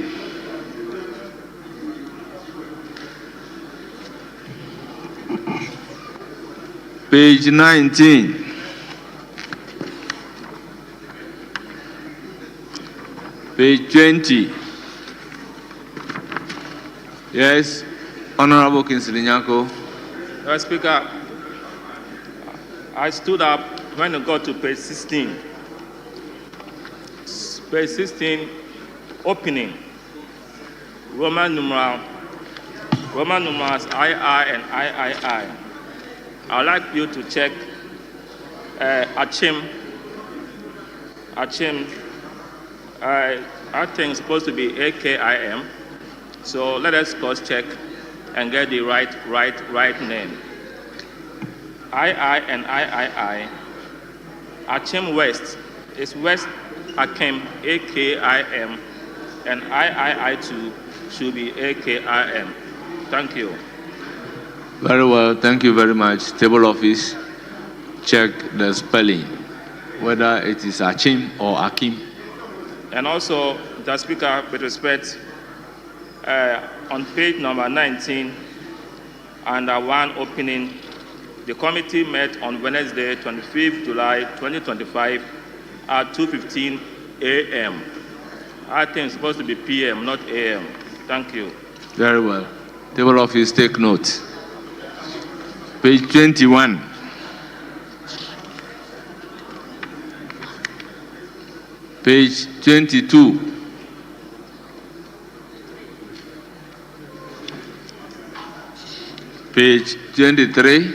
Page 19. Page 20. Yes, Honorable Kingsley Nyako. Mr. Speaker, I stood up when I got to page 16. Page 16, opening. Roman numerals II and III. I would like you to check Achim. I think it's supposed to be AKIM. So let us cross-check and get the right name. II and III. Achim West is West Akim, AKIM, and III2 should be AKIM. Thank you. Very well, thank you very much. Table office, check the spelling, whether it is Achim or Akim. And also, Mr. Speaker, with respect, on page number 19, under one opening, the committee met on Wednesday, 25th July 2025 at 2:15 a.m. I think it's supposed to be p.m., not a.m. Thank you. Very well. Table office, take note. Page 21. Page 22. Page 23.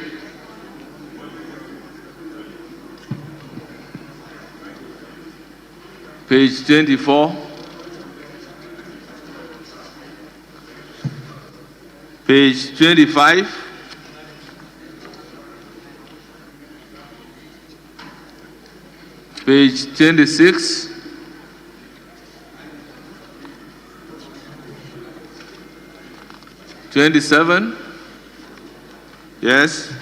Page 24. Page 25. Page 26. (27) Yes.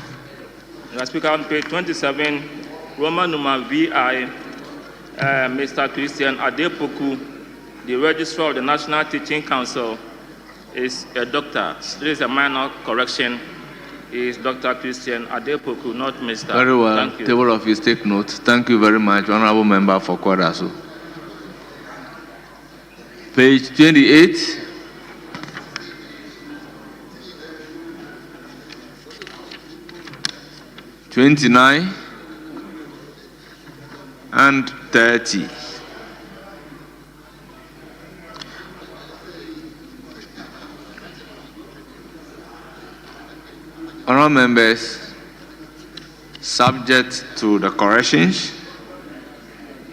Mr. Speaker, on page 27, Roman numeral VI, Mr. Christian Adepoku, the registrar of the National Teaching Council, is a doctor. This is a minor correction. He is Dr. Christian Adepoku, not Mr. Very well. Thank you. Table office, take note. Thank you very much, Honorable Member for Kwadaso. Page 28. (29) and 30. Honourable members, subject to the corrections,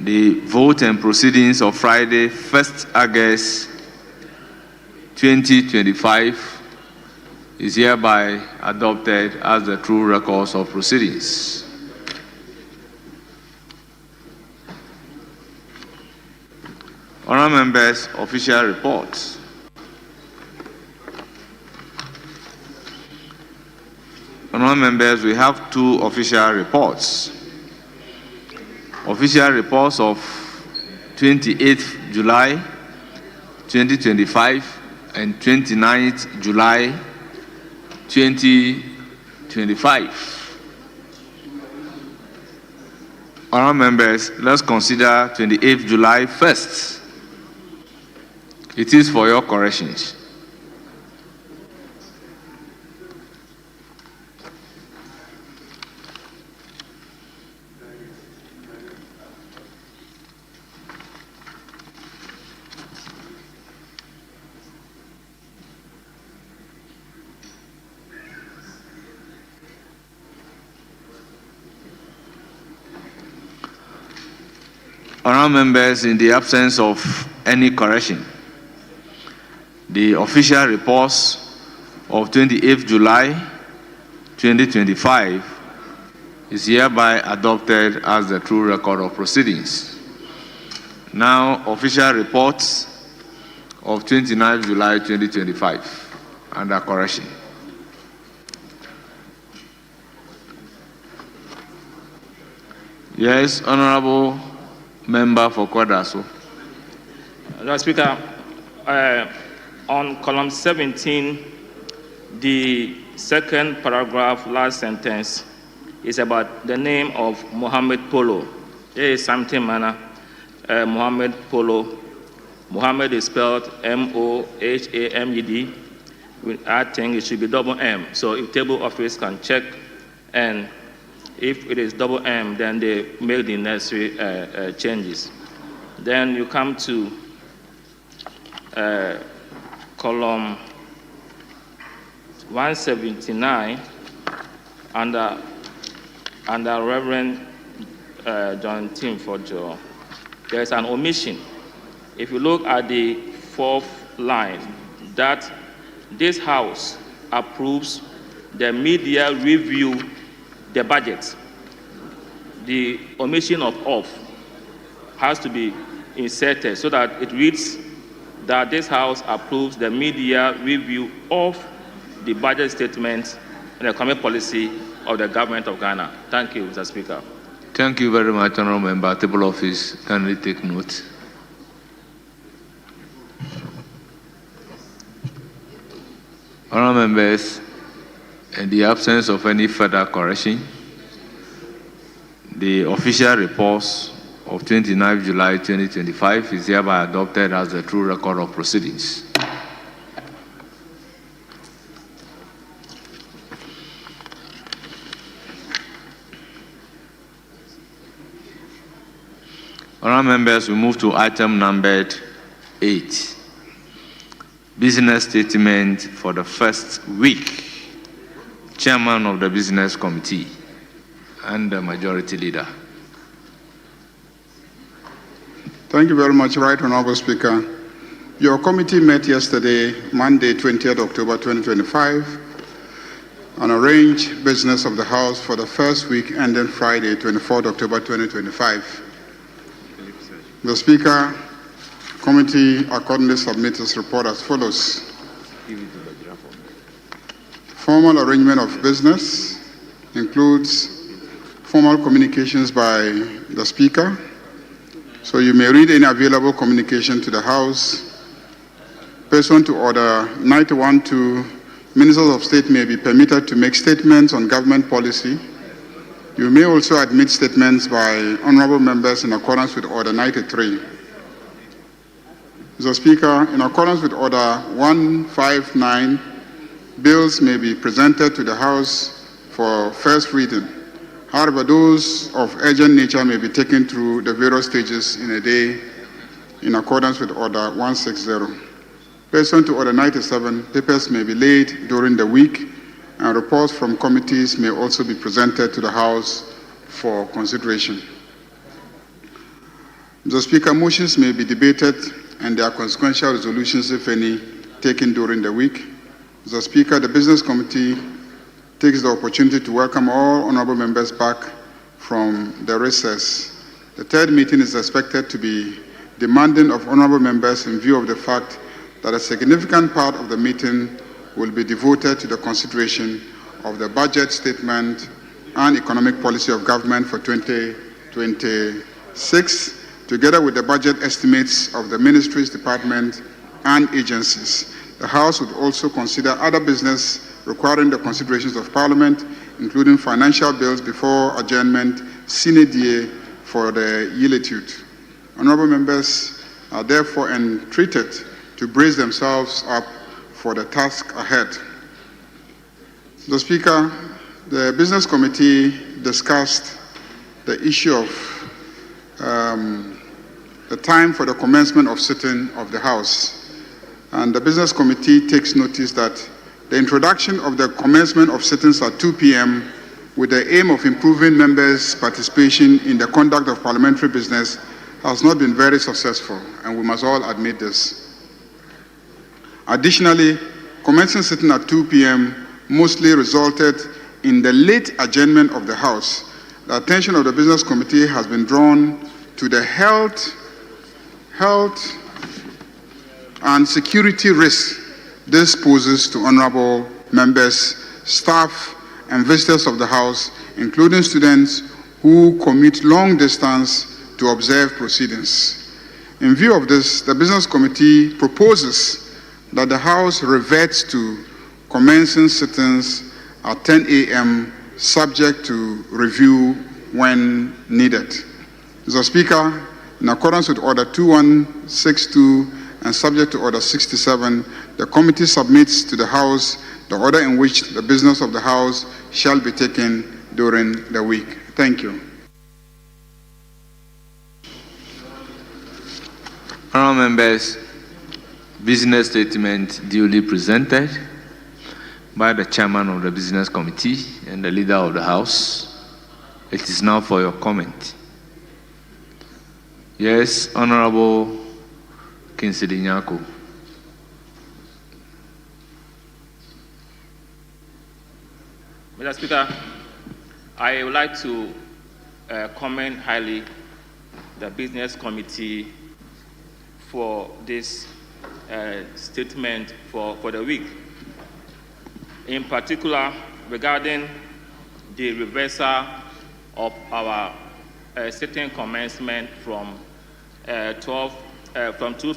the vote and proceedings of Friday, 1st August 2025 is hereby adopted as the true records of proceedings. Honourable members, official reports. Honourable members, we have two official reports. Official reports of 28th July 2025 and 29th July 2025. Honourable members, let's consider 28th July first. It is for your corrections. Honourable members, in the absence of any correction, the official reports of 28th July 2025 is hereby adopted as the true record of proceedings. Now, official reports of 29th July 2025 under correction. Yes, Honourable Member for Kwadaso. Mr. Speaker, on column 17, the second paragraph, last sentence, is about the name of Mohammed Polo. There is something manner, Mohammed Polo. Mohammed is spelled M-O-H-A-M-E-D. I think it should be double M. So if table office can check, and if it is double M, then they make the necessary changes. Then you come to column 179 under Reverend John Timfordjo. There's an omission. If you look at the fourth line, that this House approves the media review the budget. The omission of has to be inserted so that it reads that this House approves the media review of the budget statement and economic policy of the government of Ghana. Thank you, Mr. Speaker. Thank you very much, Honourable Member. Table office, kindly take note. Honourable members, in the absence of any further correction, the official reports of 29 July 2025 is hereby adopted as the true record of proceedings. Honourable members, we move to item numbered 8. Business statement for the first week. Chairman of the Business Committee and the Majority Leader. Thank you very much, Right Honourable Speaker. Your committee met yesterday, Monday, 20th October 2025, and arranged business of the House for the first week ending Friday, 24th October 2025. The Speaker, committee accordingly submits its report as follows. Formal arrangement of business includes formal communications by the Speaker. So you may read any available communication to the House. Pursuant to Order 91-2, Ministers of State may be permitted to make statements on government policy. You may also admit statements by honourable members in accordance with Order 93. Mr. Speaker, in accordance with Order 159, bills may be presented to the House for first reading. However, those of urgent nature may be taken through the various stages in a day in accordance with Order 160. Pursuant to Order 97, papers may be laid during the week, and reports from committees may also be presented to the House for consideration. Mr. Speaker, motions may be debated and there are consequential resolutions, if any, taken during the week. Mr. Speaker, the Business Committee takes the opportunity to welcome all honourable members back from the recess. The third meeting is expected to be demanding of honourable members in view of the fact that a significant part of the meeting will be devoted to the consideration of the budget statement and economic policy of government for 2026, together with the budget estimates of the ministries, departments, and agencies. The House would also consider other business requiring the considerations of Parliament, including financial bills before adjournment sine die for the yielditude. Honourable members are therefore entreated to brace themselves up for the task ahead. Mr. Speaker, the Business Committee discussed the issue of the time for the commencement of sitting of the House. And the Business Committee takes notice that the introduction of the commencement of sittings at 2 p.m. with the aim of improving members' participation in the conduct of parliamentary business has not been very successful, and we must all admit this. Additionally, commencing sitting at 2 p.m. mostly resulted in the late adjournment of the House. The attention of the Business Committee has been drawn to the health and security risks this poses to honorable members, staff, and visitors of the House, including students who commute long distance to observe proceedings. In view of this, the Business Committee proposes that the House reverts to commencing sittings at 10 a.m. subject to review when needed. Mr. Speaker, in accordance with Order 2162 and subject to Order 67, the committee submits to the House the order in which the business of the House shall be taken during the week. Thank you. Honourable members, business statement duly presented by the chairman of the business committee and the leader of the House. It is now for your comment. Yes, Honourable Kinsidi Nyako. Mr. Speaker, I would like to comment highly the business committee for this statement for the week. In particular, regarding the reversal of our sitting commencement from 2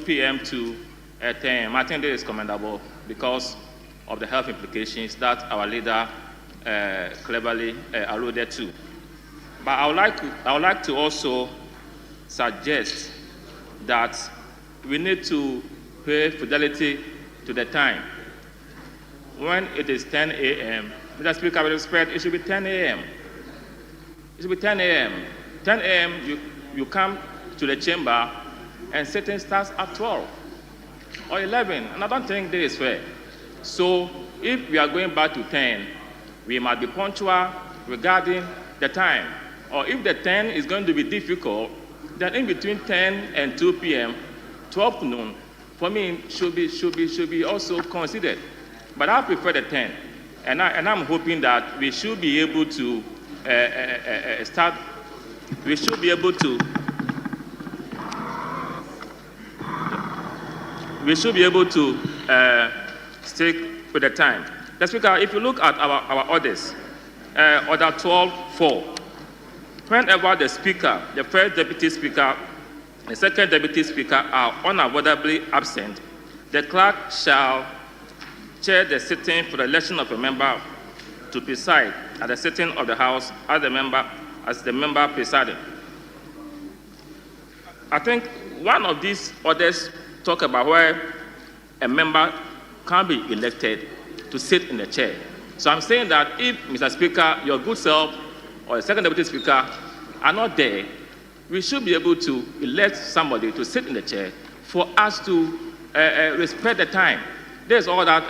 p.m. to 10 a.m. I think this is commendable because of the health implications that our leader cleverly alluded to. But I would like to also suggest that we need to pay fidelity to the time. When it is 10 a.m., Mr. Speaker, with respect, it should be 10 a.m. It should be 10 a.m. 10 a.m., you come to the chamber and sitting starts at 12 or 11, and I don't think this is fair. So if we are going back to 10, we must be punctual regarding the time. Or if the 10 is going to be difficult, then in between 10 and 2 p.m., 12 noon, for me, should be also considered. But I prefer the 10, and I'm hoping that we should be able to start. We should be able to. We should be able to stick with the time. The Speaker, if you look at our orders, Order 12.4, whenever the Speaker, the first Deputy Speaker, the second Deputy Speaker are unavoidably absent, the clerk shall chair the sitting for the election of a member to preside at the sitting of the House as the member presiding. I think one of these orders talk about where a member can be elected to sit in the chair. So I'm saying that if, Mr. Speaker, your good self or the second Deputy Speaker are not there, we should be able to elect somebody to sit in the chair for us to respect the time. That's all that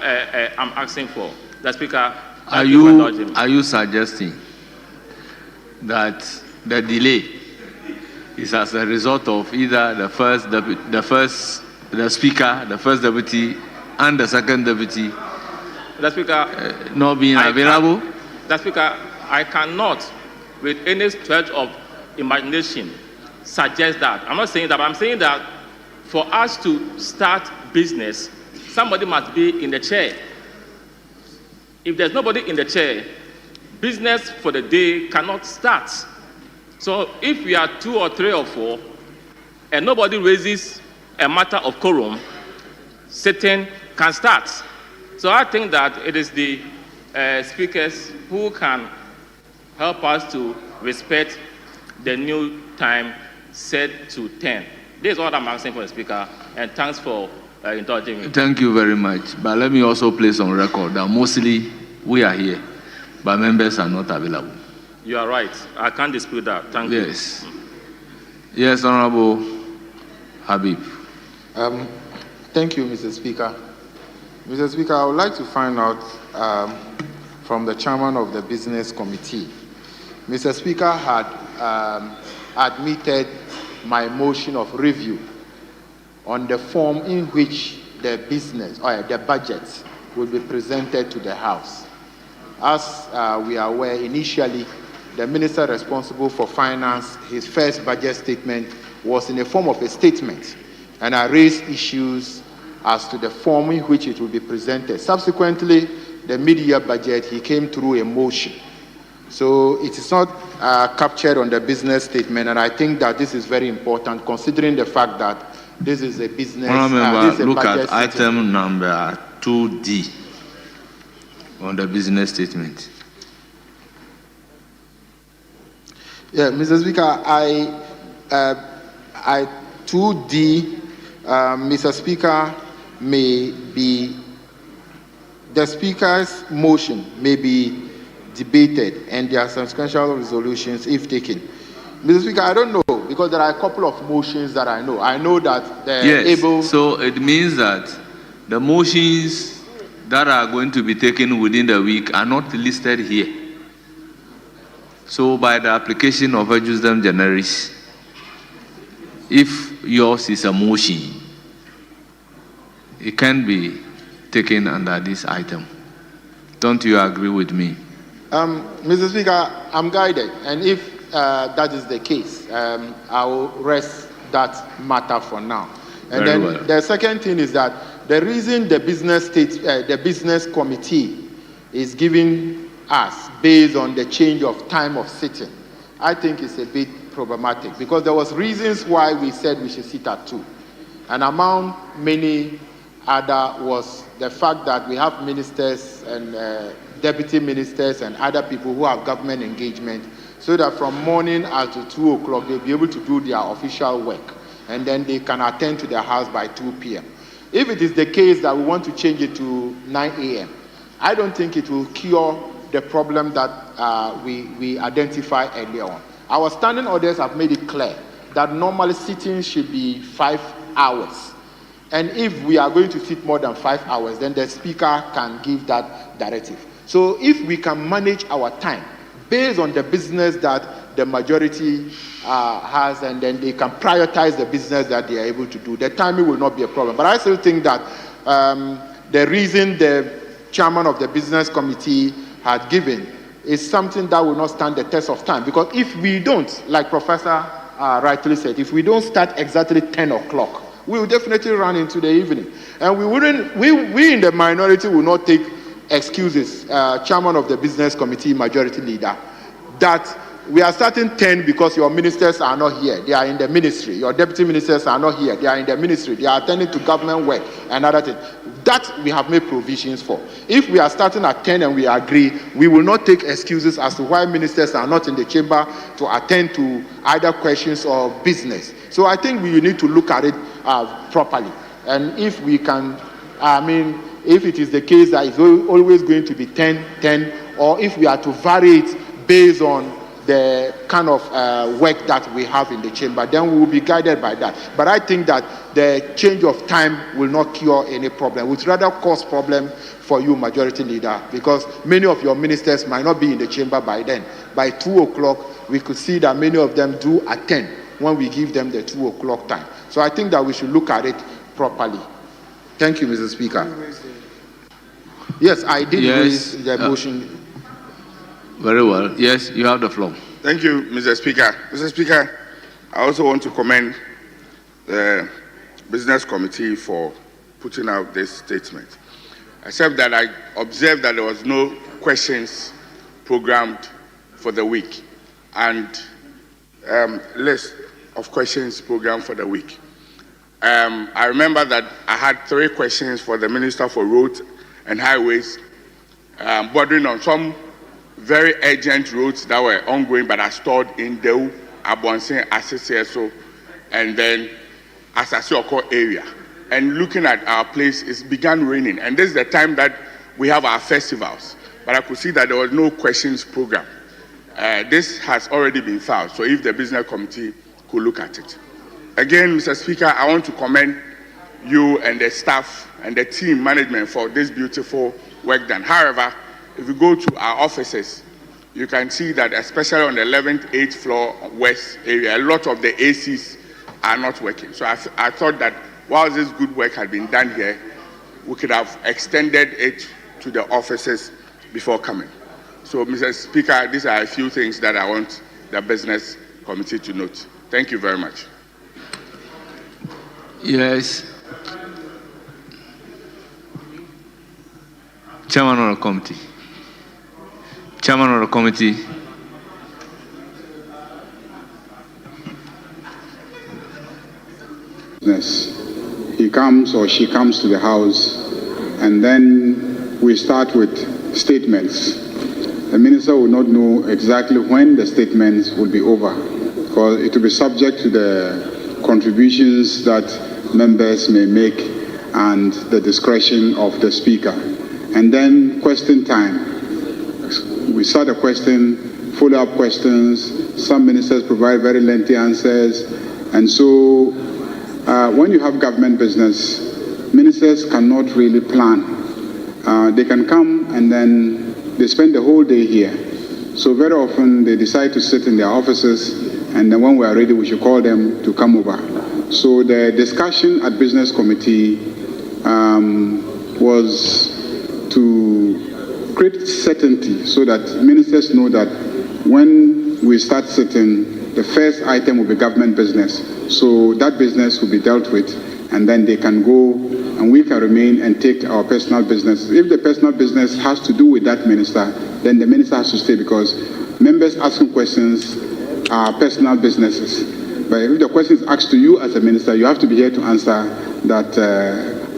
I'm asking for. The Speaker, are you suggesting that the delay is as a result of either the first Speaker, the first Deputy, and the second Deputy the Speaker, not being available? The Speaker, I cannot, with any stretch of imagination, suggest that. I'm not saying that, but I'm saying that for us to start business, somebody must be in the chair. If there's nobody in the chair, business for the day cannot start. So if we are 2 or 3 or 4, and nobody raises a matter of quorum, sitting can start. So I think that it is the speakers who can help us to respect the new time set to 10. This is what I'm asking for the Speaker, and thanks for indulging me. Thank you very much. But let me also place on record that mostly we are here, but members are not available. You are right. I can't dispute that. Thank you. Yes. Yes, Honorable Habib. Thank you, Mr. Speaker. Mr. Speaker, I would like to find out from the chairman of the business committee. Mr. Speaker had admitted my motion of review on the form in which the business or the budget will be presented to the House. As we are aware, initially, the minister responsible for finance, his first budget statement was in the form of a statement, and I raised issues as to the form in which it will be presented. Subsequently, the mid-year budget, he came through a motion. So it is not captured on the business statement, and I think that this is very important considering the fact that this is a business. Look at item number 2D on the business statement. Yeah, Mr. Speaker, I 2D, Mr. Speaker, may be, the Speaker's motion may be debated and there are substantial resolutions if taken. Mr. Speaker, I don't know, because there are a couple of motions that I know. I know that they're able... So it means that the motions that are going to be taken within the week are not listed here. So by the application of a jusdem generis, if yours is a motion, it can be taken under this item. Don't you agree with me? Mr. Speaker, I'm guided, and if that is the case, I will rest that matter for now. And Very well. The second thing is that the reason the business committee is giving us based on the change of time of sitting, I think it's a bit problematic, because there was reasons why we said we should sit at 2. And among many other was the fact that we have ministers and deputy ministers and other people who have government engagement, so that from morning until 2 o'clock they'll be able to do their official work, and then they can attend to their house by 2 p.m. If it is the case that we want to change it to 9 a.m., I don't think it will cure the problem that we identified earlier on. Our standing orders have made it clear that normally sitting should be 5 hours. And if we are going to sit more than 5 hours, then the Speaker can give that directive. So if we can manage our time based on the business that the majority has, and then they can prioritize the business that they are able to do, the timing will not be a problem. But I still think that the reason the chairman of the business committee had given is something that will not stand the test of time. Because if we don't, like Professor rightly said, if we don't start exactly 10 o'clock, we will definitely run into the evening. And we in the minority will not take excuses, chairman of the business committee, majority leader, that we are starting 10 because your ministers are not here. They are in the ministry. Your deputy ministers are not here. They are in the ministry. They are attending to government work and other things. That we have made provisions for. If we are starting at 10 and we agree, we will not take excuses as to why ministers are not in the chamber to attend to either questions or business. So I think we need to look at it properly. And if we can, if it is the case that it's always going to be 10, or if we are to vary it based on the kind of work that we have in the chamber, then we will be guided by that. But I think that the change of time will not cure any problem. It would rather cause problem for you, majority leader, because many of your ministers might not be in the chamber by then. By 2 o'clock, we could see that many of them do attend when we give them the 2 o'clock time. So I think that we should look at it properly. Thank you, Mr. Speaker. Yes, I did raise the motion. Very well. Yes, you have the floor. Thank you, Mr. Speaker. Mr. Speaker, I also want to commend the Business Committee for putting out this statement, except that I observed that there was no questions programmed for the week and list of questions programmed for the week. I remember that I had 3 questions for the Minister for Roads and Highways, bordering on some very urgent roads that were ongoing but are stored in Deu, Abonsen, Asseso, and then Asasioko area. And looking at our place, it's began raining. And this is the time that we have our festivals. But I could see that there was no questions program. This has already been filed, so if the business committee could look at it. Again, Mr. Speaker, I want to commend you and the staff and the team management for this beautiful work done. However, if you go to our offices, you can see that especially on the 11th, 8th floor west area, a lot of the ACs are not working. So I thought that while this good work had been done here, we could have extended it to the offices before coming. So, Mr. Speaker, these are a few things that I want the Business Committee to note. Thank you very much. Yes. Chairman of the committee. Chairman of the committee. He comes or she comes to the House, and then we start with statements. The minister will not know exactly when the statements will be over, because it will be subject to the contributions that members may make and the discretion of the speaker. And then question time. We start a question, follow-up questions. Some ministers provide very lengthy answers. And so when you have government business, ministers cannot really plan. They can come and then they spend the whole day here. So very often they decide to sit in their offices, and then when we are ready, we should call them to come over. So the discussion at Business Committee was to create certainty so that ministers know that when we start sitting, the first item will be government business. So that business will be dealt with, and then they can go and we can remain and take our personal business. If the personal business has to do with that minister, then the minister has to stay, because members asking questions are personal businesses. But if the question is asked to you as a minister, you have to be here to answer that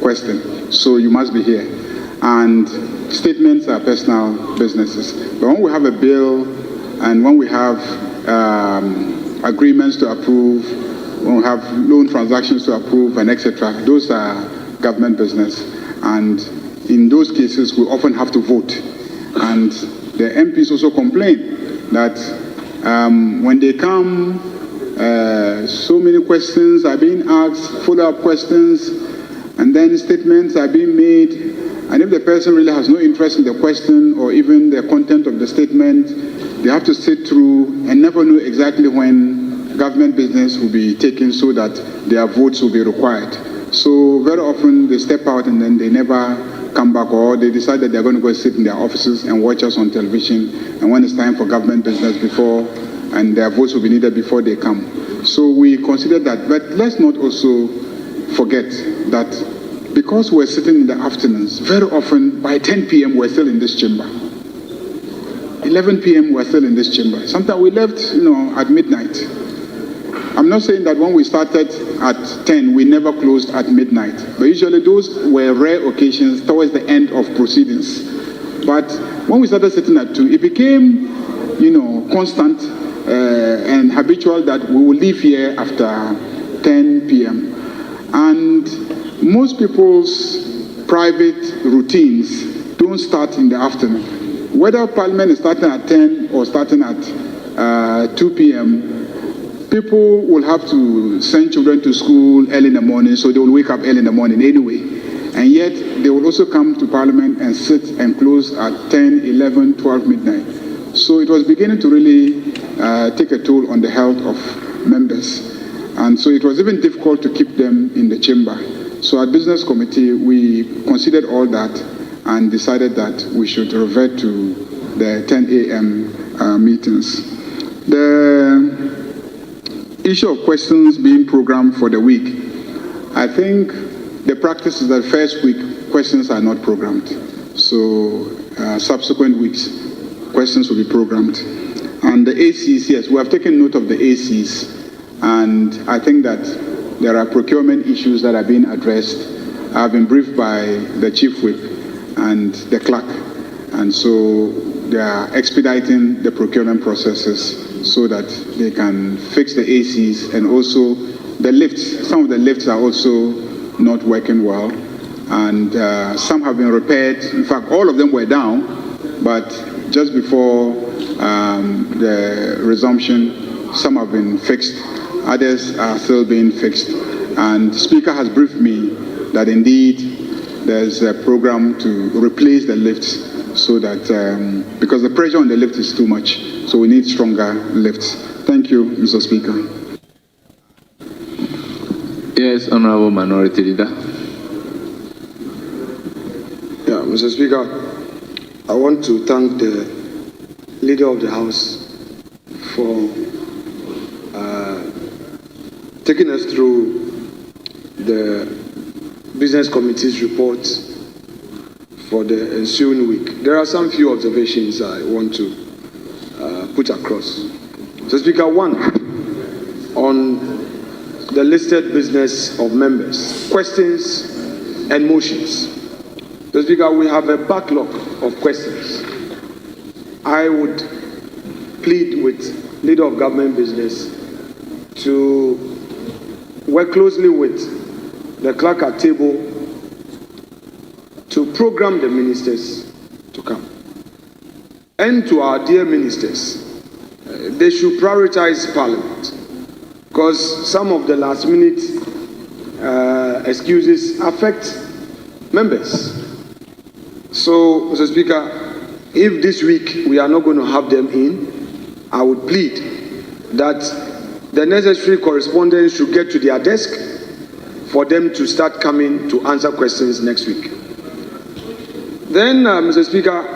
question. So you must be here. And statements are personal businesses. But when we have a bill and when we have agreements to approve, when we have loan transactions to approve and etc., those are government business. And in those cases, we often have to vote. And the MPs also complain that when they come, so many questions are being asked, follow-up questions, and then statements are being made. And if the person really has no interest in the question or even the content of the statement, they have to sit through and never know exactly when government business will be taken so that their votes will be required. So very often they step out and then they never come back, or they decide that they're going to go sit in their offices and watch us on television, and when it's time for government business and their votes will be needed before they come. So we consider that, but let's not also forget that because we're sitting in the afternoons, very often by 10 p.m. we're still in this chamber. 11 p.m. we're still in this chamber. Sometimes we left, at midnight. I'm not saying that when we started at 10, we never closed at midnight. But usually those were rare occasions towards the end of proceedings. But when we started sitting at 2, it became, constant and habitual that we will leave here after 10 p.m. And most people's private routines don't start in the afternoon. Whether Parliament is starting at 10 or starting at 2 p.m., people will have to send children to school early in the morning, so they will wake up early in the morning anyway. And yet, they will also come to Parliament and sit and close at 10, 11, 12 midnight. So it was beginning to really take a toll on the health of members. And so it was even difficult to keep them in the chamber. So at Business Committee, we considered all that and decided that we should revert to the 10 a.m. meetings. The issue of questions being programmed for the week, I think the practice is that first week, questions are not programmed. So subsequent weeks, questions will be programmed. And the ACs, yes, we have taken note of the ACs. And I think that there are procurement issues that are being addressed. I've been briefed by the Chief Whip and the clerk. And so they are expediting the procurement processes so that they can fix the ACs, and also the lifts. Some of the lifts are also not working well, and some have been repaired. In fact, all of them were down, but just before the resumption, some have been fixed. Others are still being fixed. And the Speaker has briefed me that indeed there's a program to replace the lifts, so that, because the pressure on the lift is too much, so we need stronger lifts. Thank you, Mr. Speaker. Yes, Honorable Minority Leader. Yeah, Mr. Speaker, I want to thank the Leader of the House for taking us through the Business Committee's report for the ensuing week. There are some few observations I want to put across. Mr. Speaker, one, on the listed business of members, questions and motions. Mr. Speaker, we have a backlog of questions. I would plead with Leader of Government Business to work closely with the clerk at table to program the ministers to come. And to our dear ministers, they should prioritize Parliament, because some of the last minute excuses affect members. So, Mr. Speaker, if this week we are not going to have them in, I would plead that the necessary correspondence should get to their desk for them to start coming to answer questions next week. Then, Mr. Speaker,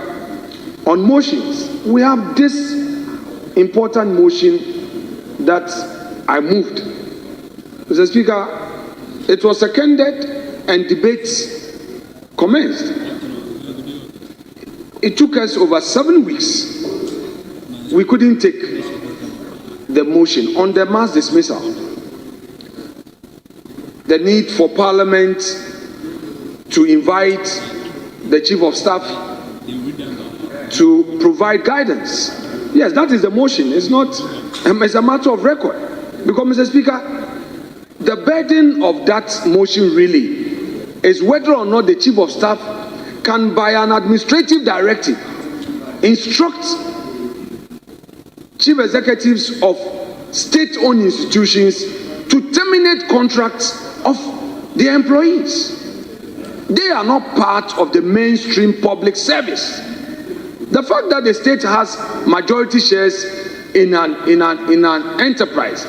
on motions, we have this important motion that I moved. Mr. Speaker, it was seconded and debates commenced. It took us over 7 weeks. We couldn't take the motion on the mass dismissal. The need for Parliament to invite the Chief of Staff to provide guidance. Yes, that is the motion. It's not, it's a matter of record. Because, Mr. Speaker, the burden of that motion really is whether or not the Chief of Staff can, by an administrative directive, instruct chief executives of state-owned institutions to terminate contracts of their employees. They are not part of the mainstream public service. The fact that the state has majority shares in an enterprise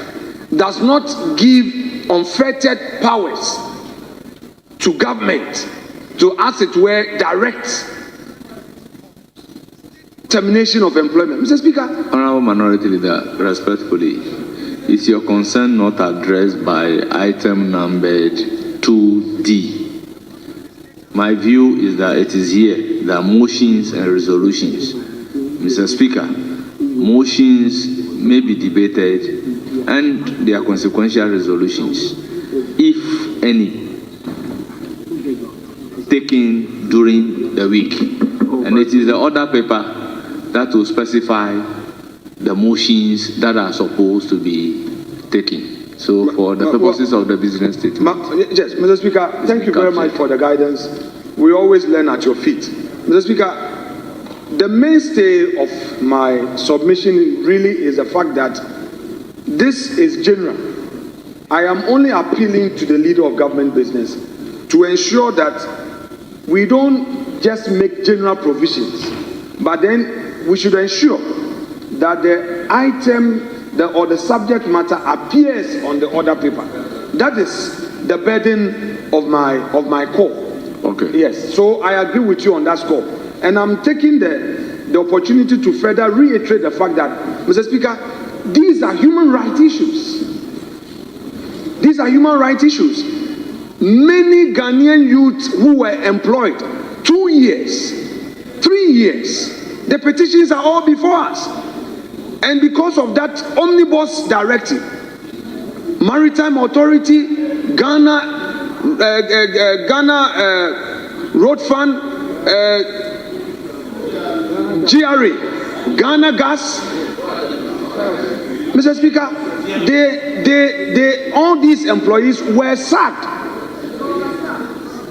does not give unfettered powers to government to, as it were, direct termination of employment. Mr. Speaker. Honorable Minority Leader, respectfully, is your concern not addressed by item numbered 2D? My view is that it is here, that motions and resolutions. Mr. Speaker, motions may be debated and there are consequential resolutions, if any, taken during the week. And it is the order paper that will specify the motions that are supposed to be taken. So for the purposes of the business statement. Yes, Mr. Speaker, thank you very much for the guidance. We always learn at your feet. Mr. Speaker, the mainstay of my submission really is the fact that this is general. I am only appealing to the Leader of Government Business to ensure that we don't just make general provisions, but then we should ensure that the item or the subject matter appears on the order paper. That is the burden of my call. Okay. Yes. So I agree with you on that score, and I'm taking the opportunity to further reiterate the fact that, Mr. Speaker, these are human rights issues. These are human rights issues. Many Ghanaian youths who were employed 2 years, 3 years, the petitions are all before us. And because of that omnibus directive, Maritime Authority, Ghana Road Fund, GRA, Ghana Gas, Mr. Speaker, all these employees were sacked.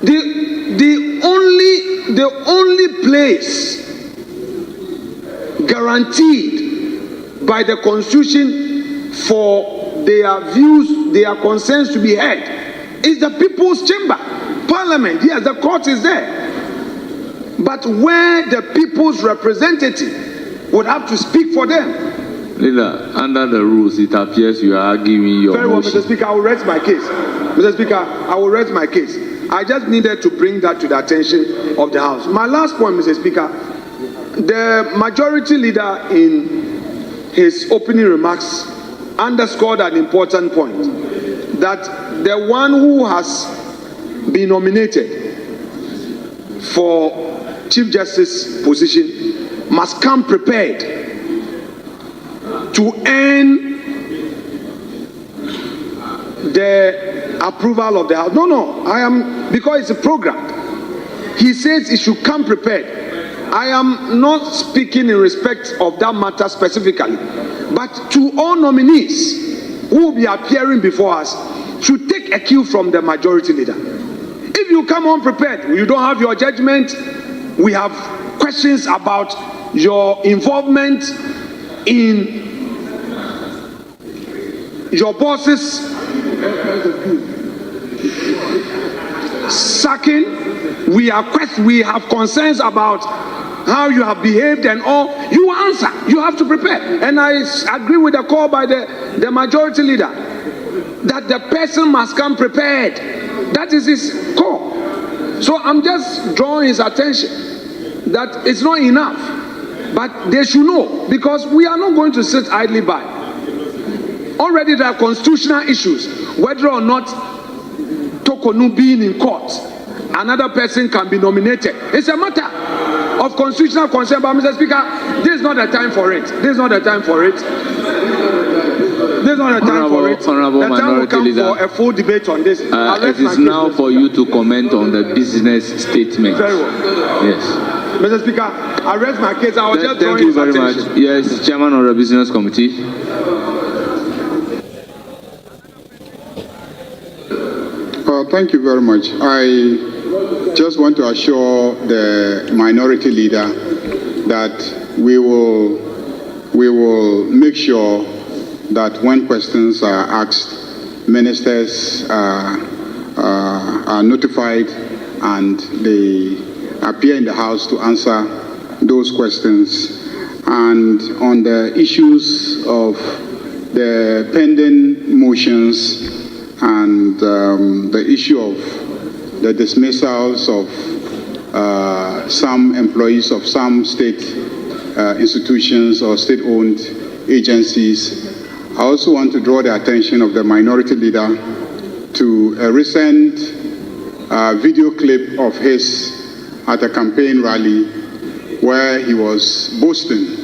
The only place guaranteed by the Constitution for their views, their concerns to be heard is the People's Chamber, Parliament. Yes, the court is there. But where the people's representative would have to speak for them Leader, under the rules, it appears you are arguing your Very well, motion. Mr. Speaker, I will rest my case. Mr. Speaker, I will rest my case. I just needed to bring that to the attention of the House. My last point, Mr. Speaker, the majority leader in his opening remarks underscored an important point, that the one who has been nominated for Chief Justice position must come prepared to earn the approval of the House. No, because it's a program. He says it should come prepared. I am not speaking in respect of that matter specifically, but to all nominees who will be appearing before us should take a cue from the majority leader. If you come unprepared, you don't have your judgment, we have questions about your involvement in your boss's sacking, we have concerns about how you have behaved and all. You answer. You have to prepare. And I agree with the call by the majority leader that the person must come prepared. That is his call. So I'm just drawing his attention that it's not enough, but they should know, because we are not going to sit idly by. Already there are constitutional issues, whether or not Tokonu being in court, another person can be nominated. It's a matter of constitutional concern. But Mr. Speaker, this is not the time for it. This is not the time for it. This is not the time for it. Honorable the time will come leader, for a full debate on this. it is now for you to comment on the business statement. Very well. Yes. Mr. Speaker, I rest my case. I was just Thank drawing you his very attention. much. Yes, Chairman of the Business Committee. Thank you very much. I just want to assure the minority leader that we will make sure that when questions are asked, ministers are notified and they appear in the House to answer those questions. And on the issues of the pending motions and the issue of the dismissals of some employees of some state institutions or state-owned agencies, I also want to draw the attention of the minority leader to a recent video clip of his at a campaign rally where he was boasting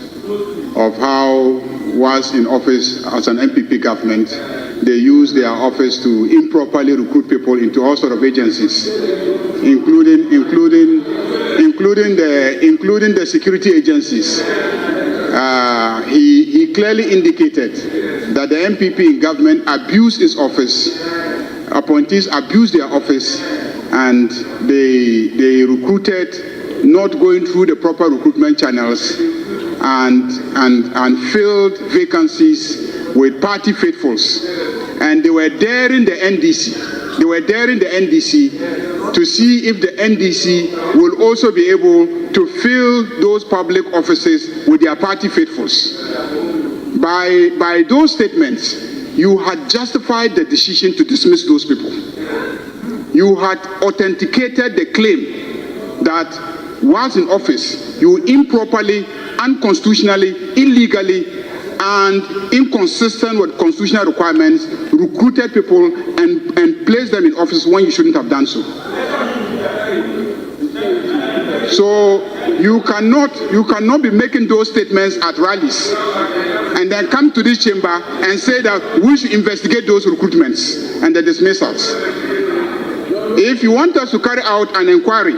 of how, whilst in office as an MPP government, they use their office to improperly recruit people into all sorts of agencies, including the security agencies. He clearly indicated that the MPP in government abused his office, appointees abused their office, and they recruited not going through the proper recruitment channels and filled vacancies with party faithfuls. And they were daring the NDC. They were daring the NDC to see if the NDC will also be able to fill those public offices with their party faithfuls. By those statements, you had justified the decision to dismiss those people. You had authenticated the claim that whilst in office, you improperly, unconstitutionally, illegally, and inconsistent with constitutional requirements, recruited people and placed them in office when you shouldn't have done so. So you cannot be making those statements at rallies and then come to this chamber and say that we should investigate those recruitments and the dismissals. If you want us to carry out an inquiry,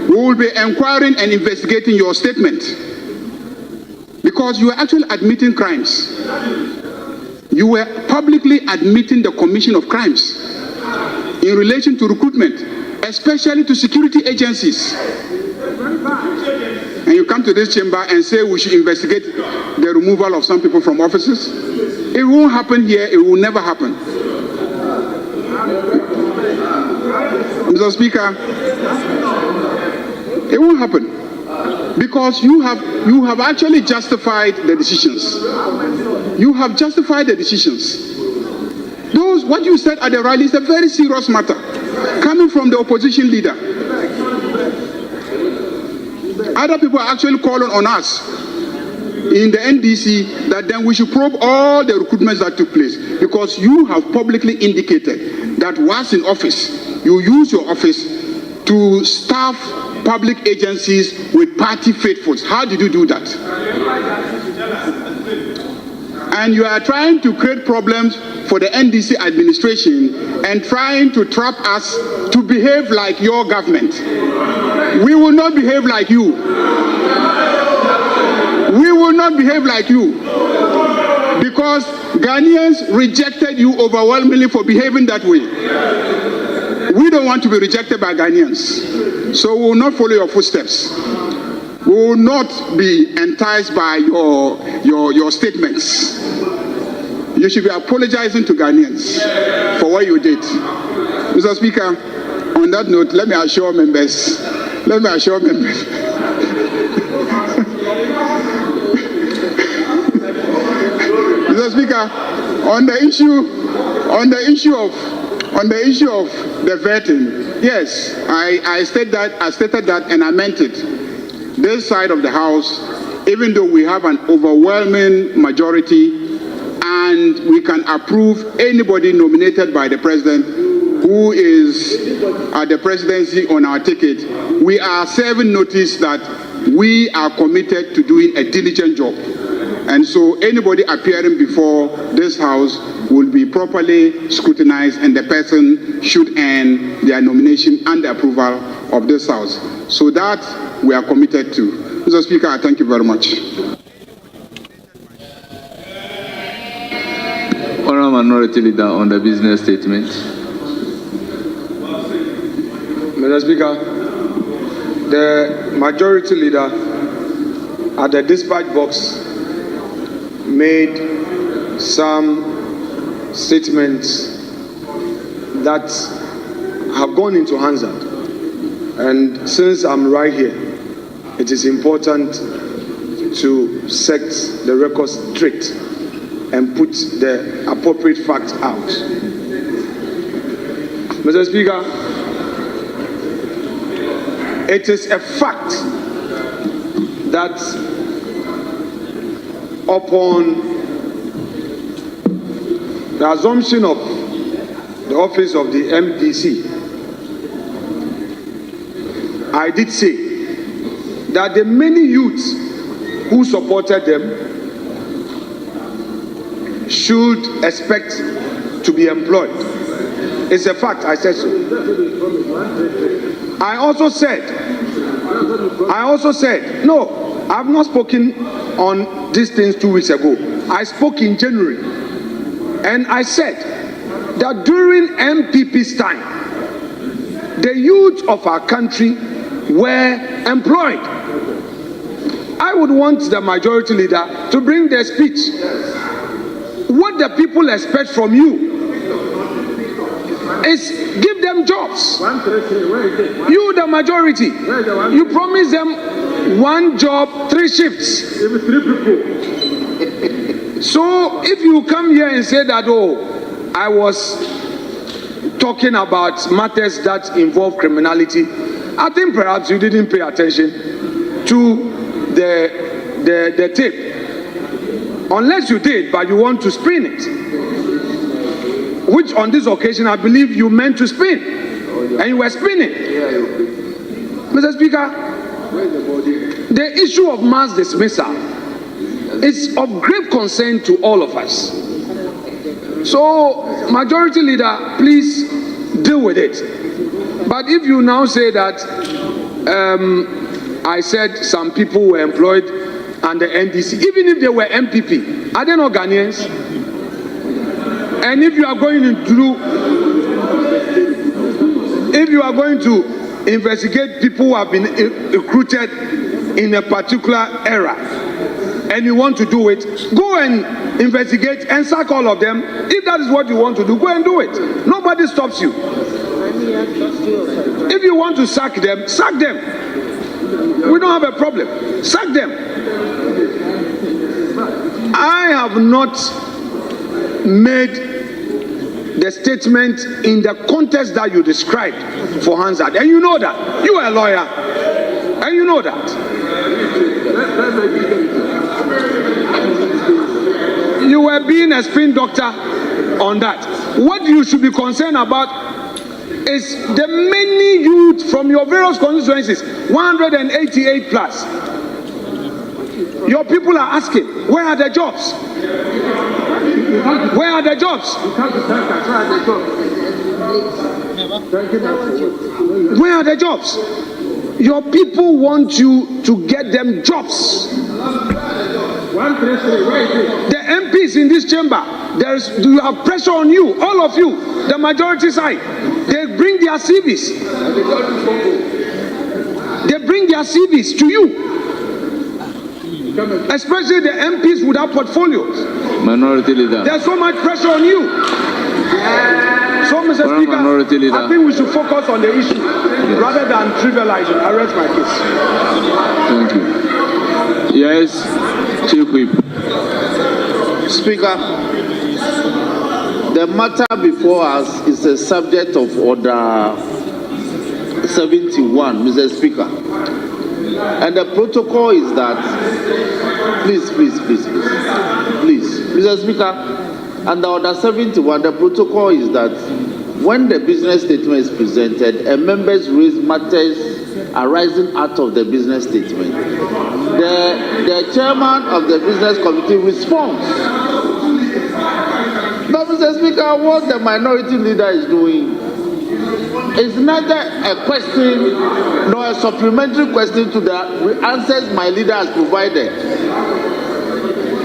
we will be inquiring and investigating your statement, because you are actually admitting crimes. You were publicly admitting the commission of crimes in relation to recruitment, especially to security agencies. And you come to this chamber and say we should investigate the removal of some people from offices. It won't happen here. It will never happen. Mr. Speaker, it won't happen, because you have actually justified the decisions. You have justified the decisions. What you said at the rally is a very serious matter, coming from the opposition leader. Other people are actually calling on us in the NDC that then we should probe all the recruitments that took place, because you have publicly indicated that once in office, you use your office to staff public agencies with party faithfuls. How did you do that? And you are trying to create problems for the NDC administration and trying to trap us to behave like your government. We will not behave like you. We will not behave like you, because Ghanaians rejected you overwhelmingly for behaving that way. We don't want to be rejected by Ghanaians, so we will not follow your footsteps. We will not be enticed by your statements. You should be apologizing to Ghanaians for what you did. Mr. Speaker, on that note, let me assure members. Mr. Speaker, on the issue of the vetting, yes, I stated that and I meant it. This side of the House, even though we have an overwhelming majority and we can approve anybody nominated by the President who is at the presidency on our ticket, we are serving notice that we are committed to doing a diligent job. And so anybody appearing before this House will be properly scrutinized, and the person should earn their nomination and the approval of this House. So that we are committed to. Mr. Speaker, I thank you very much. Honourable Minority Leader on the business statement. Mr. Speaker, the Majority Leader at the dispatch box made some statements that have gone into Hansard. And since I'm right here, it is important to set the record straight and put the appropriate facts out. Mr. Speaker, it is a fact that upon the assumption of the office of the MDC, I did say that the many youths who supported them should expect to be employed. It's a fact, I said so. I also said, no, I've not spoken on these things 2 weeks ago. I spoke in January, and I said that during MPP's time, the youth of our country were employed. I would want the Majority Leader to bring their speech. What the people expect from you is give them jobs. You, the majority, you promise them 1 job, 3 shifts. So if you come here and say that, oh, I was talking about matters that involve criminality, I think perhaps you didn't pay attention to the tape. Unless you did, but you want to spin it. Which on this occasion, I believe you meant to spin. And you were spinning. Mr. Speaker, the issue of mass dismissal is of grave concern to all of us. So, Majority Leader, please deal with it. But if you now say that I said some people were employed under NDC, even if they were MPP, are they not Ghanaians? And if you are going to investigate people who have been recruited in a particular era, and you want to do it, go and investigate and sack all of them. If that is what you want to do, go and do it. Nobody stops you. If you want to sack them, sack them. We don't have a problem. Sack them. I have not made the statement in the context that you described for Hansard. And you know that. You are a lawyer. And you know that. You were being a spin doctor on that. What you should be concerned about is the many youth from your various constituencies, 188 plus. Your people are asking, where are the jobs? Where are the jobs? Where are the jobs? Your people want you to get them jobs. The MPs in this chamber, you have pressure on you, all of you, the majority side. They bring their CVs. They bring their CVs to you. Especially the MPs without portfolios. Minority Leader. There's so much pressure on you. So, Mr. Speaker, I think we should focus on the issue rather than trivializing. I rest my case. Thank you. Yes, Chief Whip. Speaker, the matter before us is a subject of Order 71, Mr. Speaker. And the protocol is that, please, Mr. Speaker, under Order 71, the protocol is that when the business statement is presented, members raise matters arising out of the business statement. The chairman of the business committee responds. Now, Mr. Speaker, what the minority leader is doing is neither a question nor a supplementary question to the answers my leader has provided.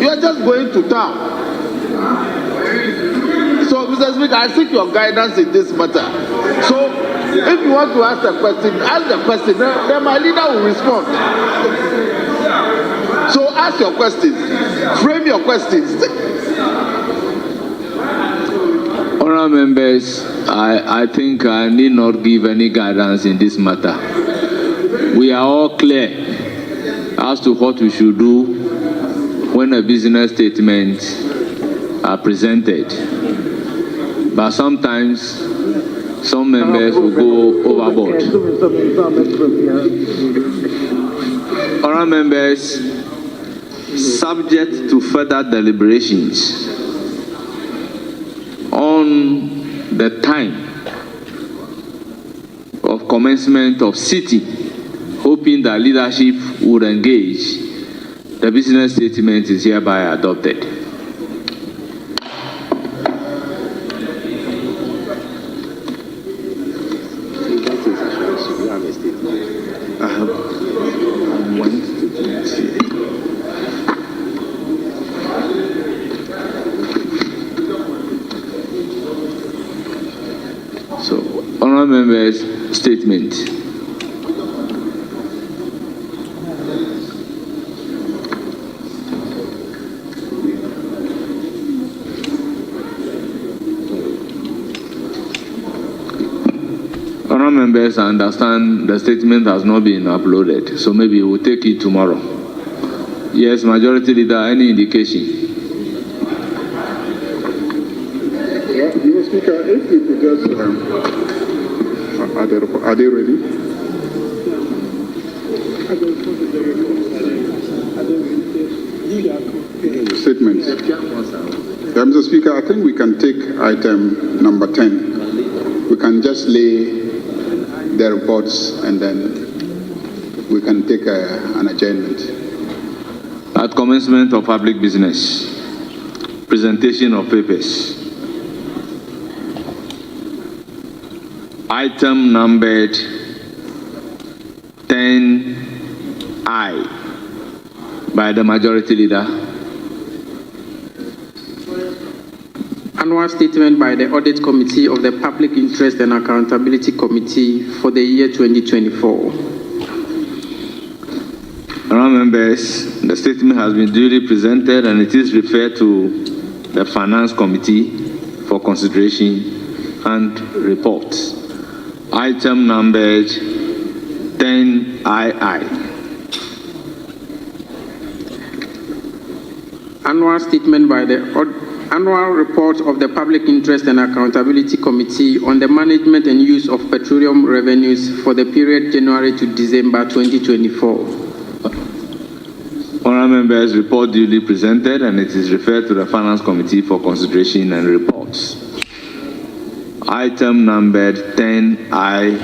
You are just going to town. So, Mr. Speaker, I seek your guidance in this matter. So, if you want to ask the question, then my leader will respond. So, ask your questions. Frame your questions. Honourable members, I think I need not give any guidance in this matter. We are all clear as to what we should do when a business statement are presented. But sometimes some members will go overboard. Honourable members, subject to further deliberations on the time of commencement of sitting, hoping that leadership would engage, the business statement is hereby adopted. So, honourable members, statement. Honourable members, I understand the statement has not been uploaded, so maybe we'll take it tomorrow. Yes, Majority Leader, any indication? Mr. Speaker, if you could just, are they ready? Statements. Mr. Speaker, I think we can take item number 10. We can just lay the reports and then we can take an adjournment. At commencement of public business, presentation of papers. Item numbered 10I by the Majority Leader. Annual statement by the Audit Committee of the Public Interest and Accountability Committee for the year 2024. Honourable members, the statement has been duly presented and it is referred to the Finance Committee for consideration and report. Item numbered 10II. annual statement by the Annual Report of the Public Interest and Accountability Committee on the management and use of petroleum revenues for the period January to December 2024. Honourable members, report duly presented and it is referred to the Finance Committee for consideration and reports. Item numbered 10I.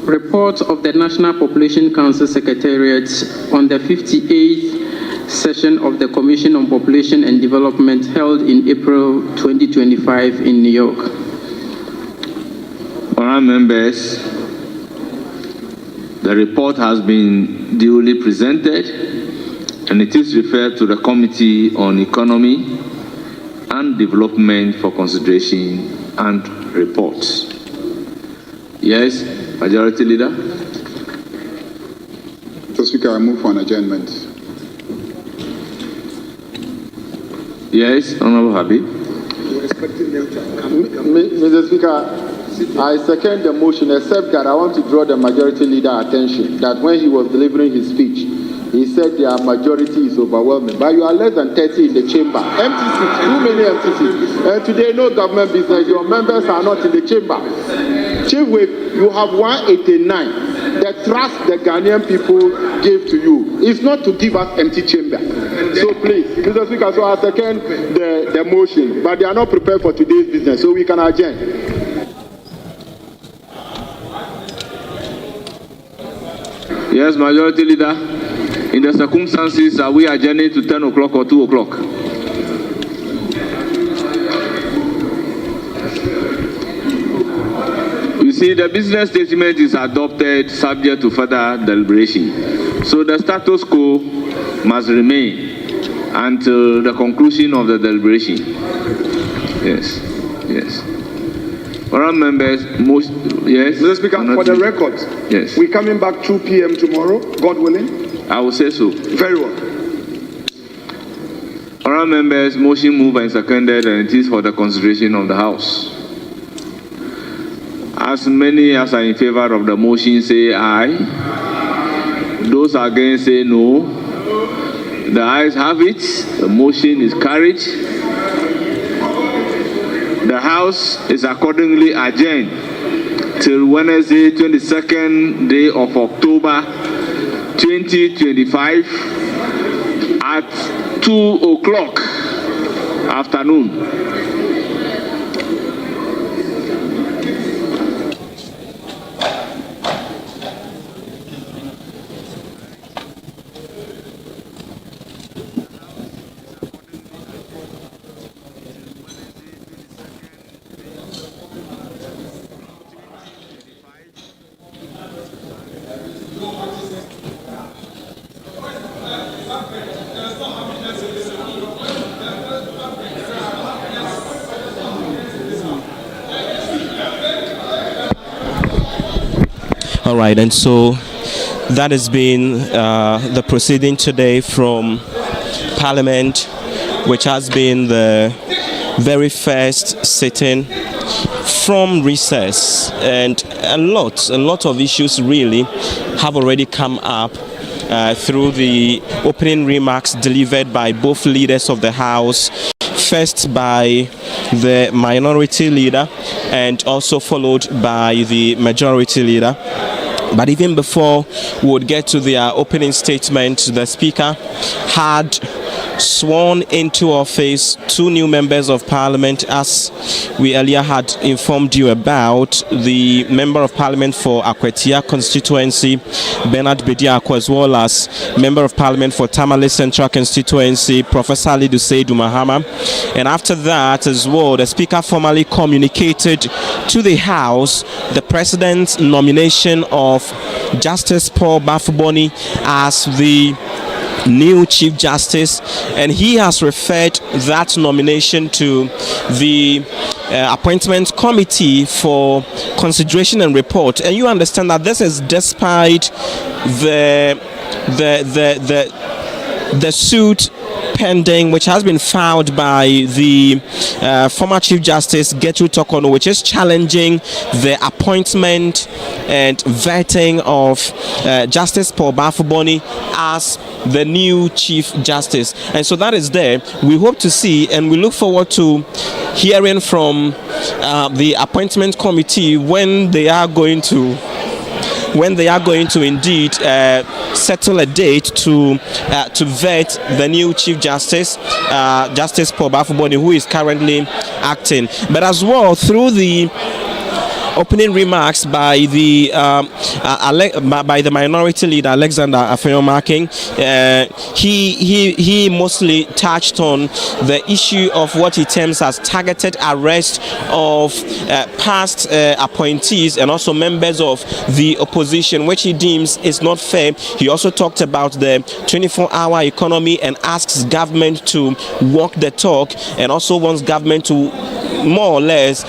Report of the National Population Council Secretariat on the 58th session of the Commission on Population and Development held in April 2025 in New York. Honourable members, the report has been duly presented and it is referred to the Committee on Economy and Development for consideration and reports. Yes, Majority Leader. Mr. Speaker, I move for an adjournment. Yes, Honourable Habib. Mr. Speaker, I second the motion, except that I want to draw the majority leader attention that when he was delivering his speech, he said their majority is overwhelming. But you are less than 30 in the chamber. Empty seats, too many empty seats. And today, no government business. Your members are not in the chamber. Chief Whip, you have 189. The trust the Ghanaian people gave to you is not to give us empty chamber. So please, Mr. Speaker, so I second the motion, but they are not prepared for today's business, so we can adjourn. Yes, Majority Leader. In the circumstances, are we adjourning to 10 o'clock or 2 o'clock? You see, the business statement is adopted subject to further deliberation. So the status quo must remain until the conclusion of the deliberation. Yes, yes. Honourable members, yes. Mr. Speaker, for the record, yes, we're coming back 2 p.m. tomorrow, God willing. I will say so. Very well. Honourable members, motion moved and seconded, and it is for the consideration of the House. As many as are in favor of the motion say aye. Those against say no. The ayes have it. The motion is carried. The House is accordingly adjourned till Wednesday, 22nd day of October 2025 at 2 o'clock afternoon. All right, and so that has been the proceeding today from Parliament, which has been the very first sitting from recess, and a lot of issues really have already come up through the opening remarks delivered by both leaders of the House, first by the minority leader and also followed by the majority leader. But even before we would get to their opening statement, the Speaker had sworn into office 2 new members of Parliament, as we earlier had informed you about. The Member of Parliament for Akwetia constituency, Bernard Bediako, as well as Member of Parliament for Tamale Central constituency, Professor Alidu Seidu Mahama. And after that as well, the Speaker formally communicated to the House the President's nomination of Justice Paul Bafuboni as the new Chief Justice, and he has referred that nomination to the Appointment Committee for consideration and report. And you understand that this is despite the suit pending, which has been filed by the former Chief Justice Getru Tokono, which is challenging the appointment and vetting of Justice Paul Bafuboni as the new Chief Justice. And so that is there. We hope to see, and we look forward to hearing from the appointment committee when they are going to indeed settle a date to vet the new Chief Justice, Justice Paul Bafuboni, who is currently acting. But as well, through the opening remarks by the minority leader Alexander Afeomaking, he mostly touched on the issue of what he terms as targeted arrest of past appointees and also members of the opposition, which he deems is not fair. He also talked about the 24-hour economy and asks government to walk the talk, and also wants government to more or less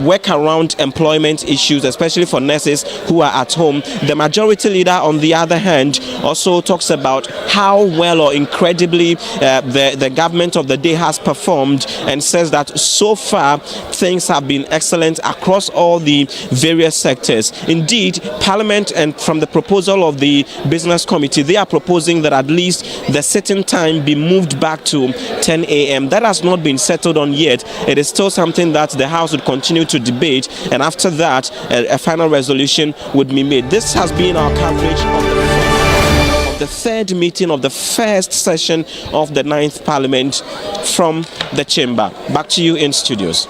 work around employment issues, especially for nurses who are at home. The majority leader, on the other hand, also talks about how well or incredibly the government of the day has performed, and says that so far things have been excellent across all the various sectors. Indeed, Parliament, and from the proposal of the Business Committee, they are proposing that at least the sitting time be moved back to 10 a.m. That has not been settled on yet. It is still something that the House would continue to debate, and after that a final resolution would be made. This has been our coverage of the third meeting of the first session of the 9th Parliament from the chamber. Back to you in studios.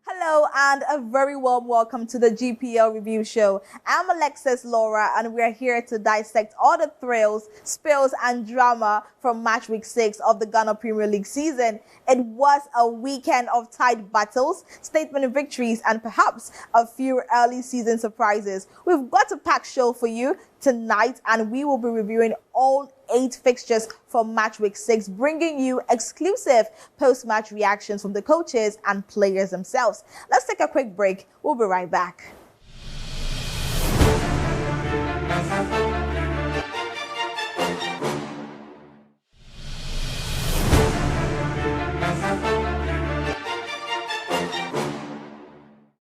Hello and a very warm welcome to the GPL Review Show. I'm Alexis Laura, and we're here to dissect all the thrills, spills and drama from match week 6 of the Ghana Premier League season. It was a weekend of tight battles, statement victories and perhaps a few early season surprises. We've got a packed show for you tonight, and we will be reviewing all 8 fixtures for match week 6, bringing you exclusive post-match reactions from the coaches and players themselves. Let's take a quick break. We'll be right back.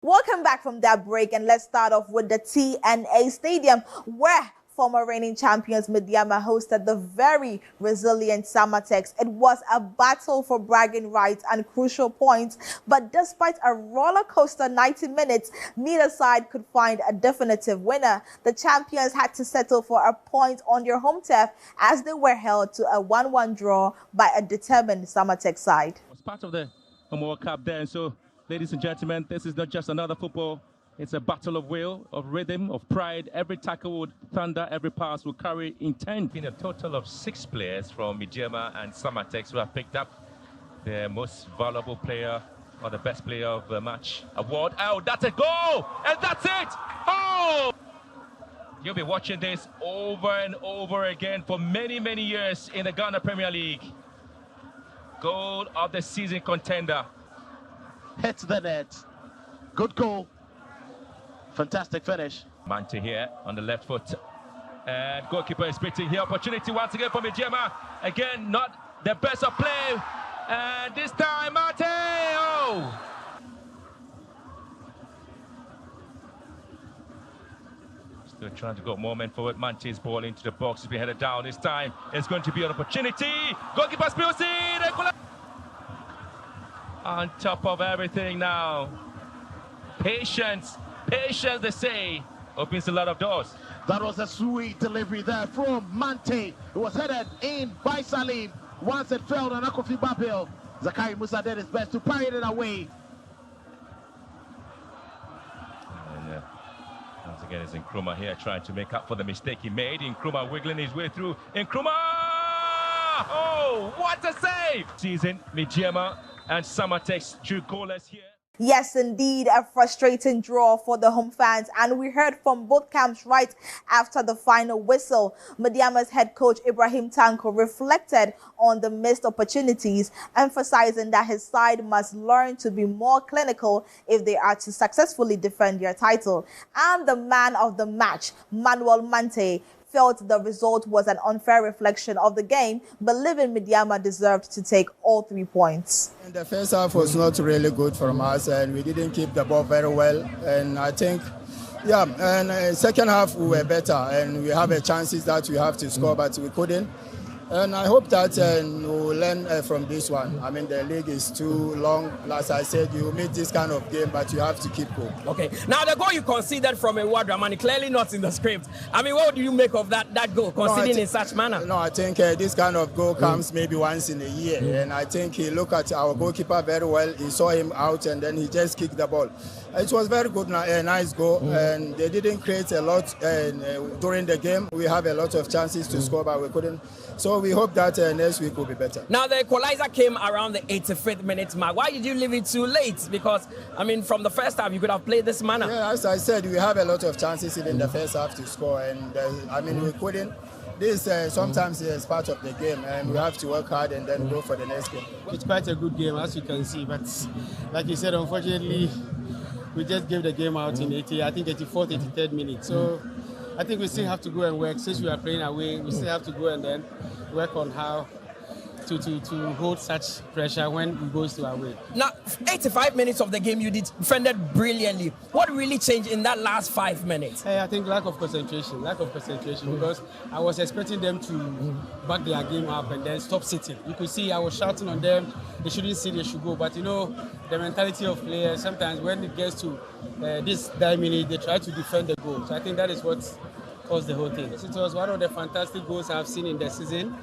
Welcome back from that break, and let's start off with the TNA Stadium, where former reigning champions Mediama hosted the very resilient Samatex. It was a battle for bragging rights and crucial points, but despite a roller coaster 90 minutes, neither side could find a definitive winner. The champions had to settle for a point on their home turf as they were held to a 1-1 draw by a determined Samatex side. It was part of the World Cup there, and so, ladies and gentlemen, this is not just another football. It's a battle of will, of rhythm, of pride. Every tackle would thunder, every pass will carry intent. In a total of 6 players from Mediama and Samatex who have picked up their most valuable player or the best player of the match award. Oh, that's a goal! And that's it! Oh! You'll be watching this over and over again for many, many years in the Ghana Premier League. Goal of the season contender. Hits the net. Good goal. Fantastic finish. Mante here on the left foot. And goalkeeper is beating here. Opportunity once again for Mediama. Again, not the best of play. And this time, Mante! Oh! Still trying to go moment forward. Mante's ball into the box. He's been headed down this time. It's going to be an opportunity. Goalkeeper spills it. On top of everything now. Patience, they say, opens a lot of doors. That was a sweet delivery there from Mante. It was headed in by Salim. Once it fell on Akofi Babil, Zakari Musa did his best to parry it away. And, once Again, it's Nkrumah here trying to make up for the mistake he made. Nkrumah wiggling his way through. Nkrumah! Oh, what a save! Season, Midyema and Samatex drew goalless here. Yes, indeed, a frustrating draw for the home fans, and we heard from both camps right after the final whistle. Midyema's head coach Ibrahim Tanko reflected on the missed opportunities, emphasizing that his side must learn to be more clinical if they are to successfully defend their title. And the man of the match, Manuel Mante, felt the result was an unfair reflection of the game, believing Midyema deserved to take all 3 points. And the first half was not really good from us, and we didn't keep the ball very well. And I think, and second half we were better, and we have a chances that we have to score, but we couldn't. And I hope that we'll learn from this one. I mean, the league is too long. As I said, you meet this kind of game, but you have to keep going. Okay. Now, the goal you conceded from Dramani, clearly not in the script. I mean, what do you make of that goal, conceding in such manner? No, I think this kind of goal comes maybe once in a year. And I think he looked at our goalkeeper very well. He saw him out, and then he just kicked the ball. It was very good, nice goal. And they didn't create a lot during the game. We have a lot of chances to score, but we couldn't. So we hope that next week will be better. Now, the equalizer came around the 85th minute mark. Why did you leave it too late? Because, I mean, from the first half, you could have played this manner. Yeah, as I said, we have a lot of chances in the first half to score. And, I mean, we couldn't. This sometimes is part of the game, and we have to work hard and then go for the next game. It's quite a good game, as you can see. But, like you said, unfortunately, we just gave the game out in 84th, 83rd minute. So I think we still have to go and work. Since we are playing away, we still have to go and then work on how to hold such pressure when it goes to away. Now, 85 minutes of the game, you defended brilliantly. What really changed in that last 5 minutes? I think lack of concentration, because I was expecting them to back their game up and then stop sitting. You could see I was shouting on them, they shouldn't sit, they should go. But you know, the mentality of players, sometimes when it gets to this 9 minutes, they try to defend the goal. So I think that is what caused the whole thing. It was one of the fantastic goals I've seen in the season.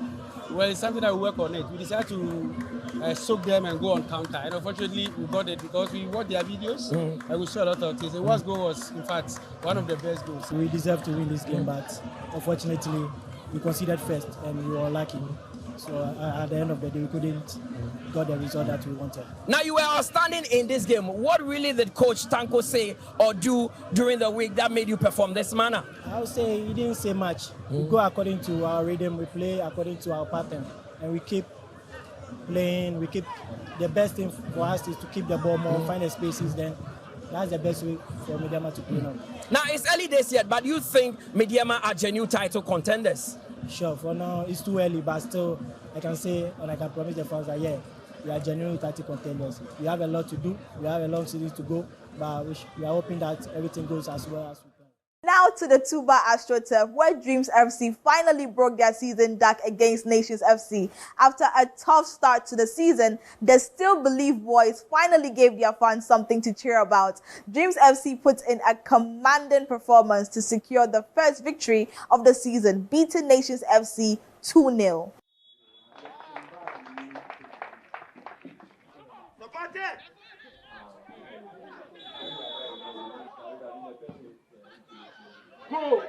Well, it's something that we work on it. We decided to soak them and go on counter. And unfortunately, we got it because we watched their videos and we saw a lot of things. The worst goal was, in fact, one of the best goals. We deserve to win this game, but unfortunately, we conceded first and we were lucky. So at the end of the day, we couldn't got the result that we wanted. Now, you were outstanding in this game. What really did Coach Tanko say or do during the week that made you perform this manner? I would say he didn't say much. We go according to our rhythm, we play according to our pattern, and we keep playing. We keep the best thing for us is to keep the ball more, find the spaces. Then that's the best way for Midyema to play now. Now, it's early days yet, but you think Midyema are genuine title contenders? Sure, for now it's too early, but still I can say and I can promise the fans that we are genuine title contenders. We have a lot to do, we have a long series to go, but we are hoping that everything goes as well as we can. Now to the Tuba AstroTurf, where Dreams FC finally broke their season dark against Nations FC. After a tough start to the season, the Still Believe boys finally gave their fans something to cheer about. Dreams FC put in a commanding performance to secure the first victory of the season, beating Nations FC 2-0. Go!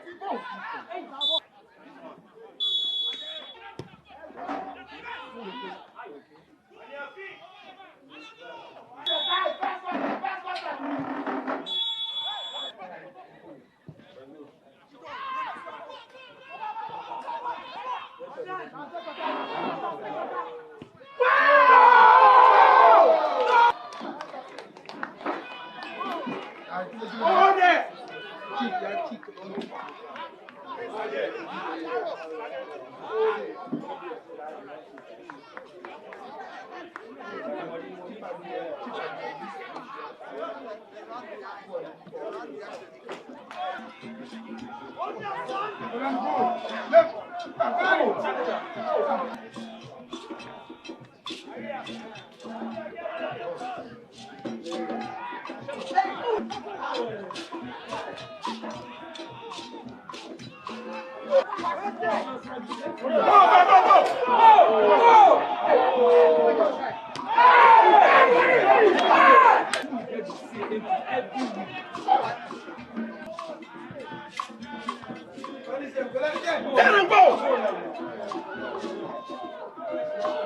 Let him go!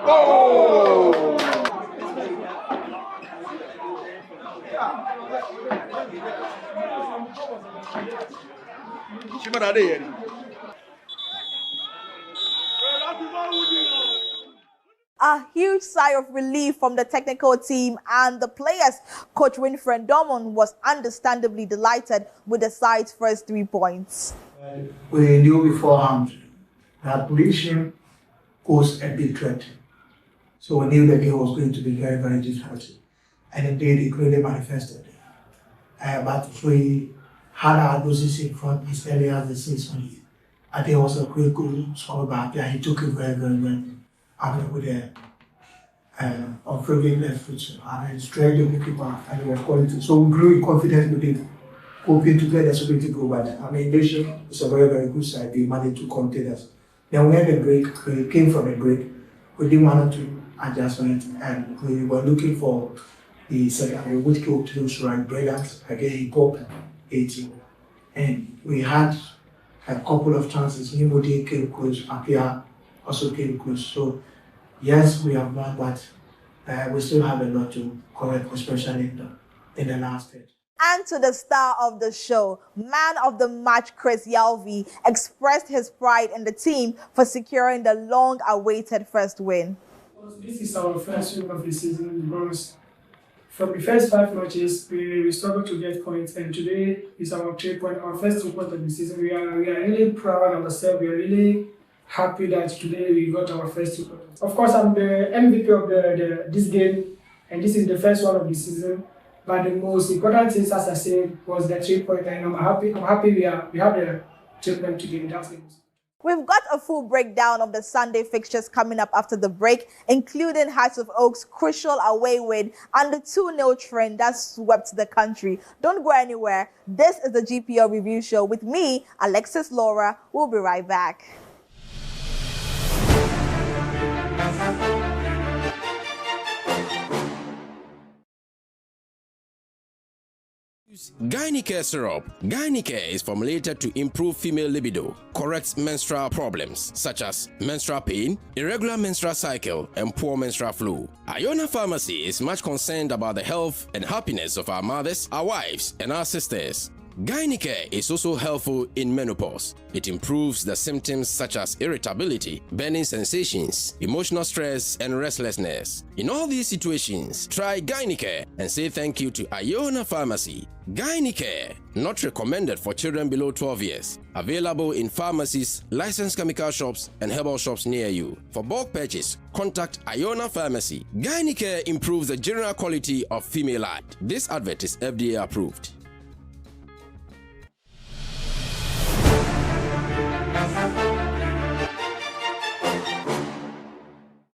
Oh! A huge sigh of relief from the technical team and the players. Coach Winfred Dormon was understandably delighted with the side's first 3 points. We knew beforehand that Mauritius posed a big threat. So we knew the game was going to be very, very difficult. And indeed, it really manifested. But we had our doses in front as early as the 6th minute. I think it was a quick goal scored back there. He took it very, very well. After with the unfavourable left foot and straight the goalkeeper and it was quality. So we grew in confidence with it, hoping to get the security goal. But I mean, Nation is a very, very good side. They managed to contain us. Then we had a break. We came from a break. We did 1 or 2 adjustments and we were looking for the second. We would go to right brilliant. Again, he popped 18. And we had a couple of chances. Nimodi came close, Apia also came close. So, yes, we have won, but we still have a lot to correct, especially in the last stage. And to the star of the show, man of the match Chris Yalvi expressed his pride in the team for securing the long-awaited first win. This is our first win of the season because from the first 5 matches, we struggled to get points, and today is our 3 point, our first 2 points of the season. We are really proud of ourselves. We are really happy that today we got our first 2 points. Of course, I'm the MVP of this game, and this is the first one of the season. But the most important thing, as I said, was the 3 point, and I'm happy we have the 3 points today. That's the most. We've got a full breakdown of the Sunday fixtures coming up after the break, including Hearts of Oak's crucial away win and the 2-0 trend that swept the country. Don't go anywhere. This is the GPL Review Show with me, Alexis Laura. We'll be right back. Gynecare syrup. Gynecare is formulated to improve female libido, corrects menstrual problems such as menstrual pain, irregular menstrual cycle, and poor menstrual flow. Iona Pharmacy is much concerned about the health and happiness of our mothers, our wives, and our sisters. Gynecare is also helpful in menopause. It improves the symptoms such as irritability, burning sensations, emotional stress, and restlessness. In all these situations, try Gynecare and say thank you to Iona Pharmacy. Gynecare, not recommended for children below 12 years. Available in pharmacies, licensed chemical shops, and herbal shops near you. For bulk purchase, contact Iona Pharmacy. Gynecare improves the general quality of female life. This advert is FDA approved.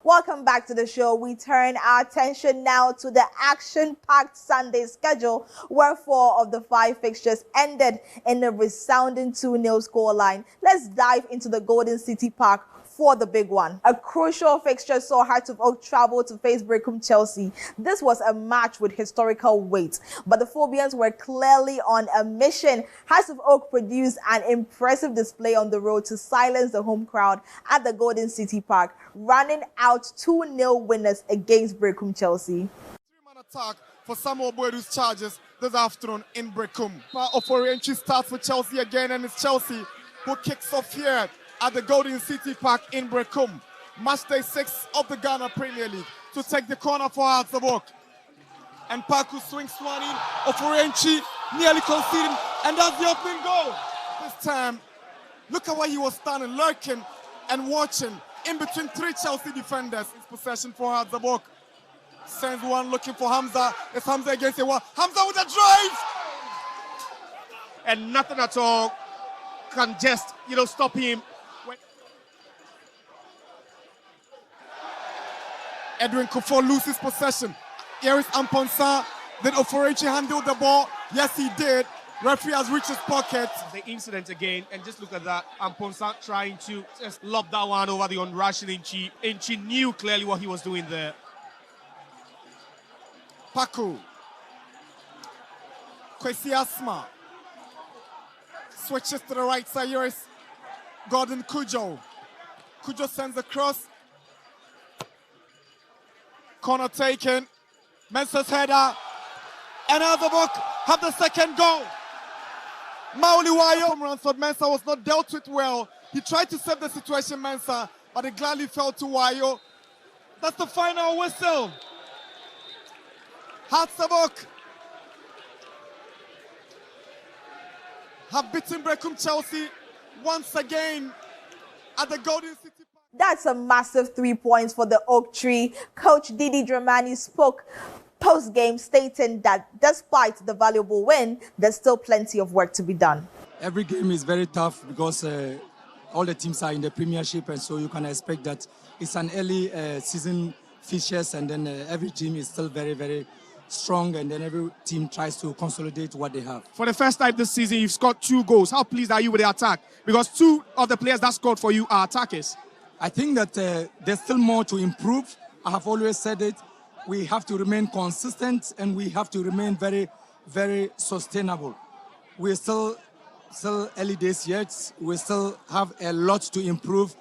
Welcome back to the show. We turn our attention now to the action-packed Sunday schedule, where 4 of the 5 fixtures ended in a resounding 2-0 scoreline. Let's dive into the Golden City Park for the big one. A crucial fixture saw Hearts of Oak travel to face Brecum Chelsea. This was a match with historical weight, but the Phobians were clearly on a mission. Hearts of Oak produced an impressive display on the road to silence the home crowd at the Golden City Park, running out 2-0 winners against Brecum Chelsea. 3-man attack for Samuel Boydu's charges this afternoon in Brecum. Oforienchi starts for Chelsea again, and it's Chelsea who kicks off here at the Golden City Park in Brecum. Match day 6 of the Ghana Premier League to take the corner for Hearts of Oak. And Paku swings one in. Oforienchi nearly conceding, and that's the opening goal. This time, look at where he was standing, lurking and watching in between 3 Chelsea defenders. It's possession for Hearts of Oak. Sends one looking for Hamza. It's Hamza against a one. Hamza with a drive! And nothing at all can just, stop him. Edwin Kufuor loses possession. Here is Amponsa. Did Oforienchi handle the ball? Yes, he did. Referee has reached his pocket. The incident again, and just look at that. Amponsa trying to just lob that one over the unrushing Inchi. Inchi knew clearly what he was doing there. Paku. Kwesi Asma. Switches to the right side. Here is Gordon Cujo. Cujo sends a cross. Corner taken. Mensah's header. And Azabok have the second goal. Mauliwayo Ransford Mensah was not dealt with well. He tried to save the situation, Mensah, but it gladly fell to Wayo. That's the final whistle. Hatzabok have beaten Brecum Chelsea once again at the Golden City. That's a massive 3 points for the Oak Tree. Coach Didi Dramani spoke post-game stating that despite the valuable win, there's still plenty of work to be done. Every game is very tough because all the teams are in the Premiership, and so you can expect that it's an early season fixtures, and then every team is still very, very strong, and then every team tries to consolidate what they have. For the first time this season, you've scored 2 goals. How pleased are you with the attack? Because 2 of the players that scored for you are attackers. I think that there's still more to improve. I have always said it. We have to remain consistent, and we have to remain very, very sustainable. We're still early days yet. We still have a lot to improve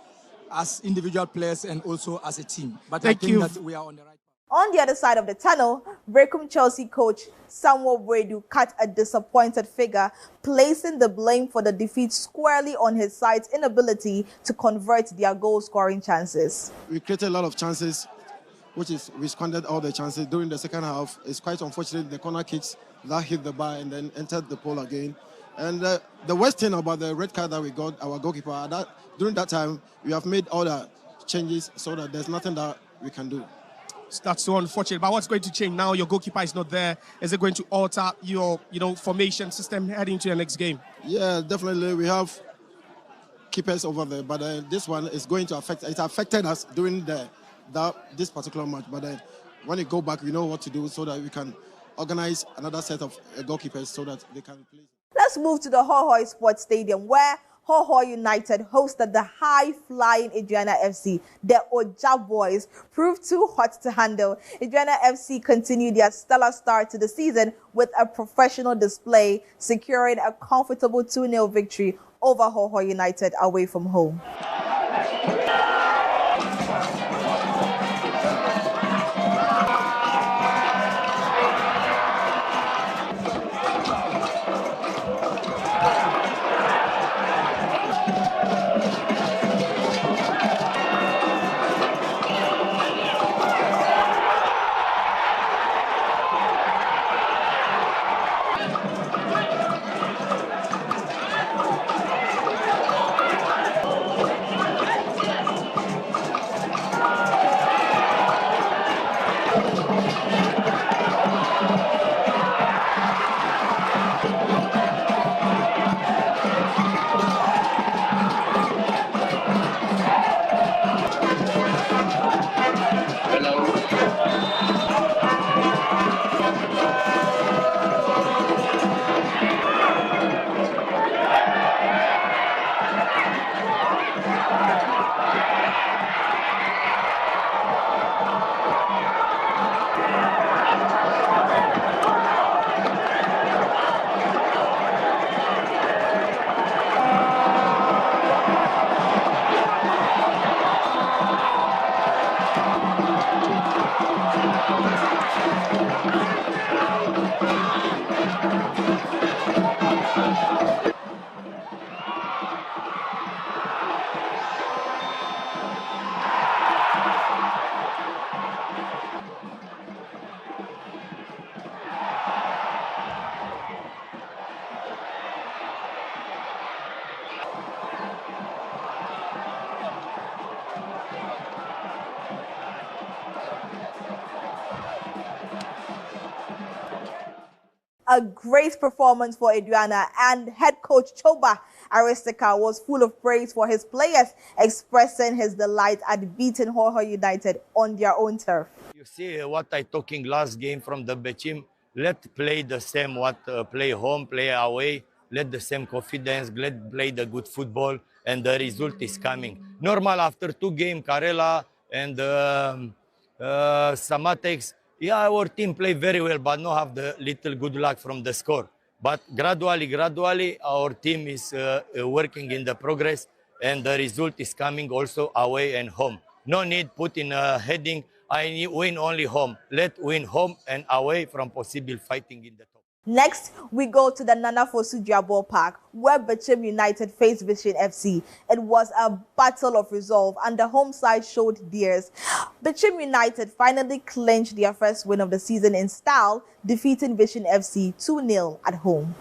as individual players and also as a team. But I think that we are on the right path. On the other side of the tunnel, Brecum Chelsea coach Samuel Bredu cut a disappointed figure, placing the blame for the defeat squarely on his side's inability to convert their goal-scoring chances. We created a lot of chances, we squandered all the chances during the second half. It's quite unfortunate the corner kicks that hit the bar and then entered the pole again. And the worst thing about the red card that we got, our goalkeeper, during that time, we have made all the changes so that there's nothing that we can do. That's so unfortunate. But what's going to change now? Your goalkeeper is not there. Is it going to alter your, formation system heading into the next game? Yeah, definitely. We have keepers over there, but this one is going to affect. It affected us during this particular match. But when we go back, we know what to do so that we can organize another set of goalkeepers so that they can play. Let's move to the Hohoi Sports Stadium, where Hohoi United hosted the high-flying Aduana FC. The Oja boys proved too hot to handle. Aduana FC continued their stellar start to the season with a professional display, securing a comfortable 2-0 victory over Hohoi United away from home. A great performance for Aduana, and head coach Choba Aristika was full of praise for his players, expressing his delight at beating Hohoi United on their own turf. You see what I talking last game from the Bechim. Let play the same play home, play away. Let the same confidence. Let play the good football, and the result is coming. Normal after 2 games, Karela and Samatex. Yeah, our team play very well, but not have the little good luck from the score. But gradually, our team is working in the progress, and the result is coming also away and home. No need put in a heading, I win only home. Let win home and away from possible fighting in the top. Next, we go to the Nana Fosu Diabo Park, where Bechim United faced Vision FC. It was a battle of resolve, and the home side showed theirs. Bechim United finally clinched their first win of the season in style, defeating Vision FC 2-0 at home.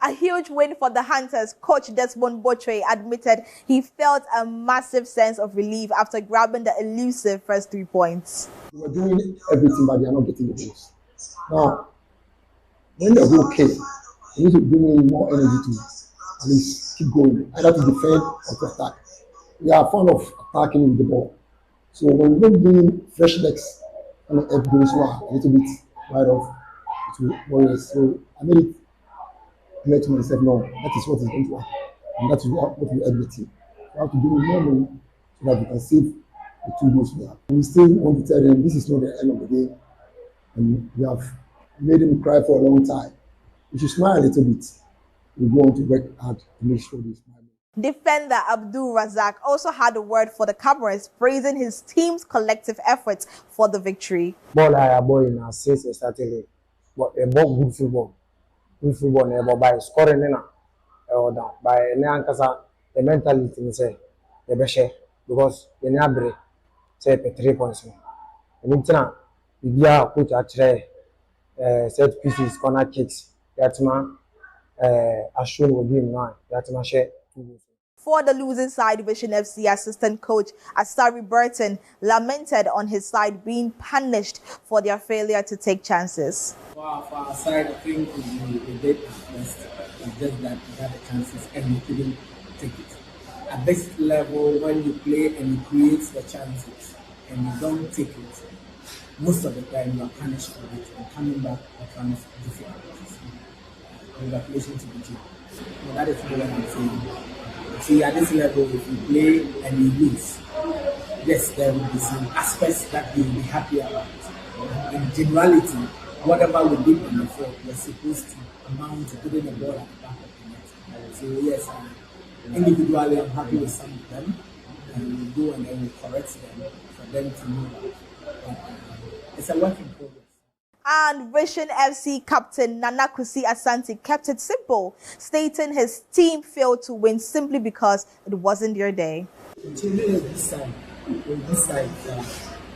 A huge win for the Hunters. Coach Desmond Botre admitted he felt a massive sense of relief after grabbing the elusive first 3 points. They were doing everything, but they are not getting the goals. Now, when the goal came, we need to bring in more energy to at least keep going, either to defend or to attack. We are fond of attacking with the ball. So when we don't bring fresh legs and help those who are a little bit wide off to warriors. So I made it clear to myself, no, that is what is going to happen. And that is what we help the team. We have to do more money so that we can save the 2 goals we have. We still want to tell them this is not the end of the game. And we have made him cry for a long time. We should smile a little bit. We go on to work hard to make sure they smile. Defender Abdul Razak also had a word for the cameras, praising his team's collective efforts for the victory. Ball I boy in a since started, but a ball good football. Good football never by scoring in or down by Nankasa. The mentality is say the best because the Nabre say 3 points. And in turn, we are put at set pieces, corner kicks. That's man, Ashun will be in line. That's my share. For the losing side, Vision FC assistant coach Asari Burton lamented on his side being punished for their failure to take chances. For our side, I think we did our best. It's just that we had the chances and we couldn't take it. At this level, when you play and you create the chances and you don't take it, most of the time you are punished for it and coming back becomes difficult. Congratulations to the team. So that is what I'm saying. See, at this level, if you play and you lose, yes, there will be some aspects that you will be happy about. In generality, whatever we did on the floor, we're supposed to amount to putting the ball at the back of the net. So yes, individually, I'm happy with some of them, and we go and then we correct them for them to move out. It's a work in progress. And Vision FC captain Nanakusi Asante kept it simple, stating his team failed to win simply because it wasn't their day. This side,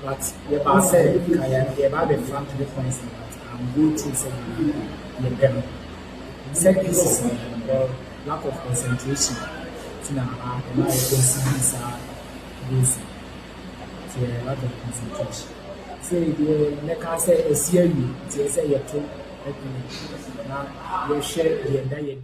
but the said, the about the front of the points, I'm going to say the second is lack of concentration. Lack of concentration. Say the next say a CU, say you too. Now you share the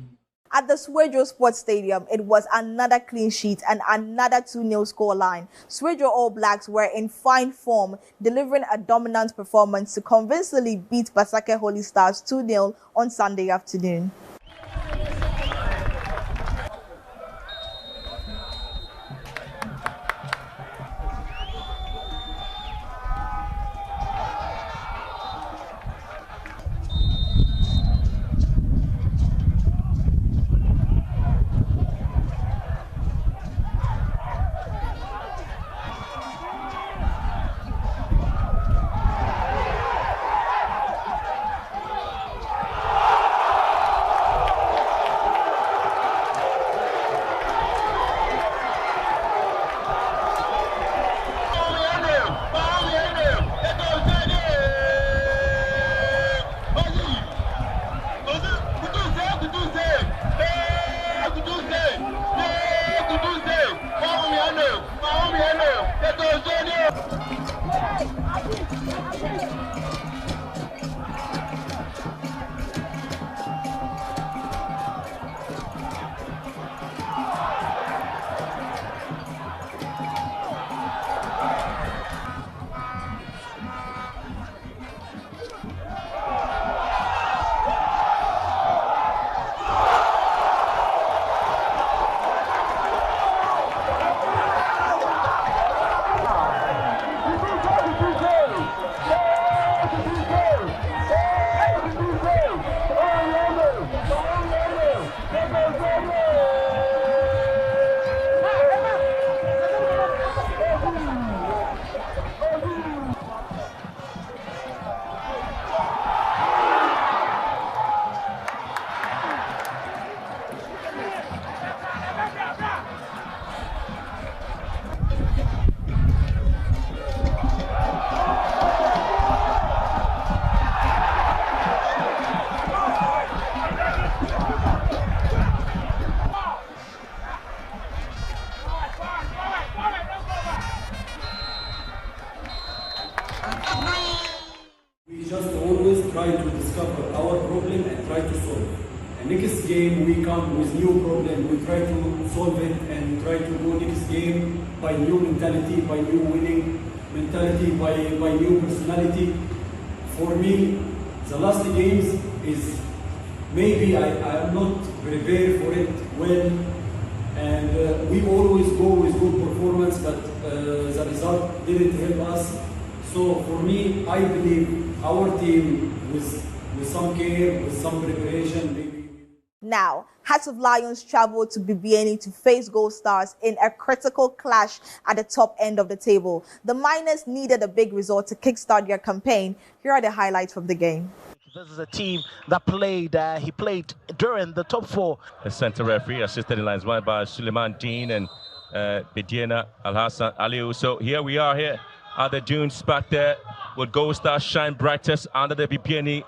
At the Seidu Sports Stadium, it was another clean sheet and another 2-0 scoreline. Seidu All Blacks were in fine form, delivering a dominant performance to convincingly beat Basake Holy Stars 2-0 on Sunday afternoon. We just always try to discover our problem and try to solve. And next game we come with new problem, we try to solve it and try to go next game by new mentality, by new winning mentality, by new personality. For me, the last games is maybe I am not prepared for it well, and we always go with good performance, but the result didn't help us. So for me, I believe our team with some care, with some preparation, maybe. Now, Hearts of Lions traveled to Bibiani to face Gold Stars in a critical clash at the top end of the table. The Miners needed a big result to kickstart their campaign. Here are the highlights from the game. This is a team that played, he played during the top four. The centre referee assisted in lines one by Suleiman Dean and Bediana Al-Hassan Aliu. So here we are here at the dunes back there with Gold Stars shine brightest under the Bibiani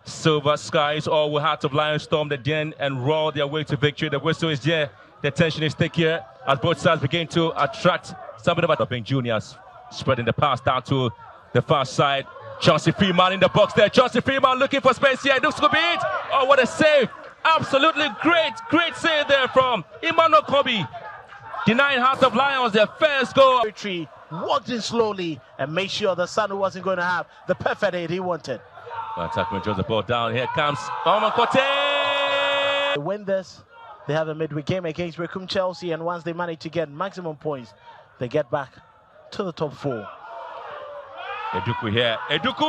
silver skies. All with Hearts of Lions storm the den and roar their way to victory. The whistle is there. The tension is thick here as both sides begin to attract some of the being juniors, spreading the pass down to the far side. Chauncey Freeman in the box there. Chauncey Freeman looking for space here. Looks to be it. Oh, what a save. Absolutely great save there from Emmanuel Kobe. Denying Hearts of Lions their first goal. Walked in slowly and made sure the son wasn't going to have the perfect hit he wanted. Attackman draws the ball down. Here comes Oman Kote. They win this. They have a midweek game against Brecum Chelsea, and once they manage to get maximum points, they get back to the top four. Eduku here. Eduku!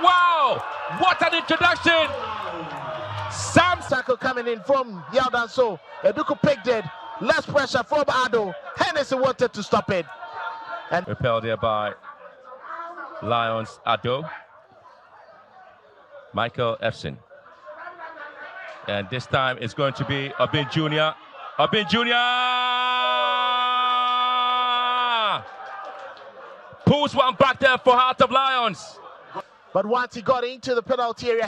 Wow! What an introduction! Sam tackle coming in from Yaldanso. Eduku picked it. Less pressure from Ado. Hennessy wanted to stop it. And repelled here by Lions Ado. Michael Efson. And this time it's going to be Abin Jr. Abin Jr. Pulls one back there for Heart of Lions. But once he got into the penalty area,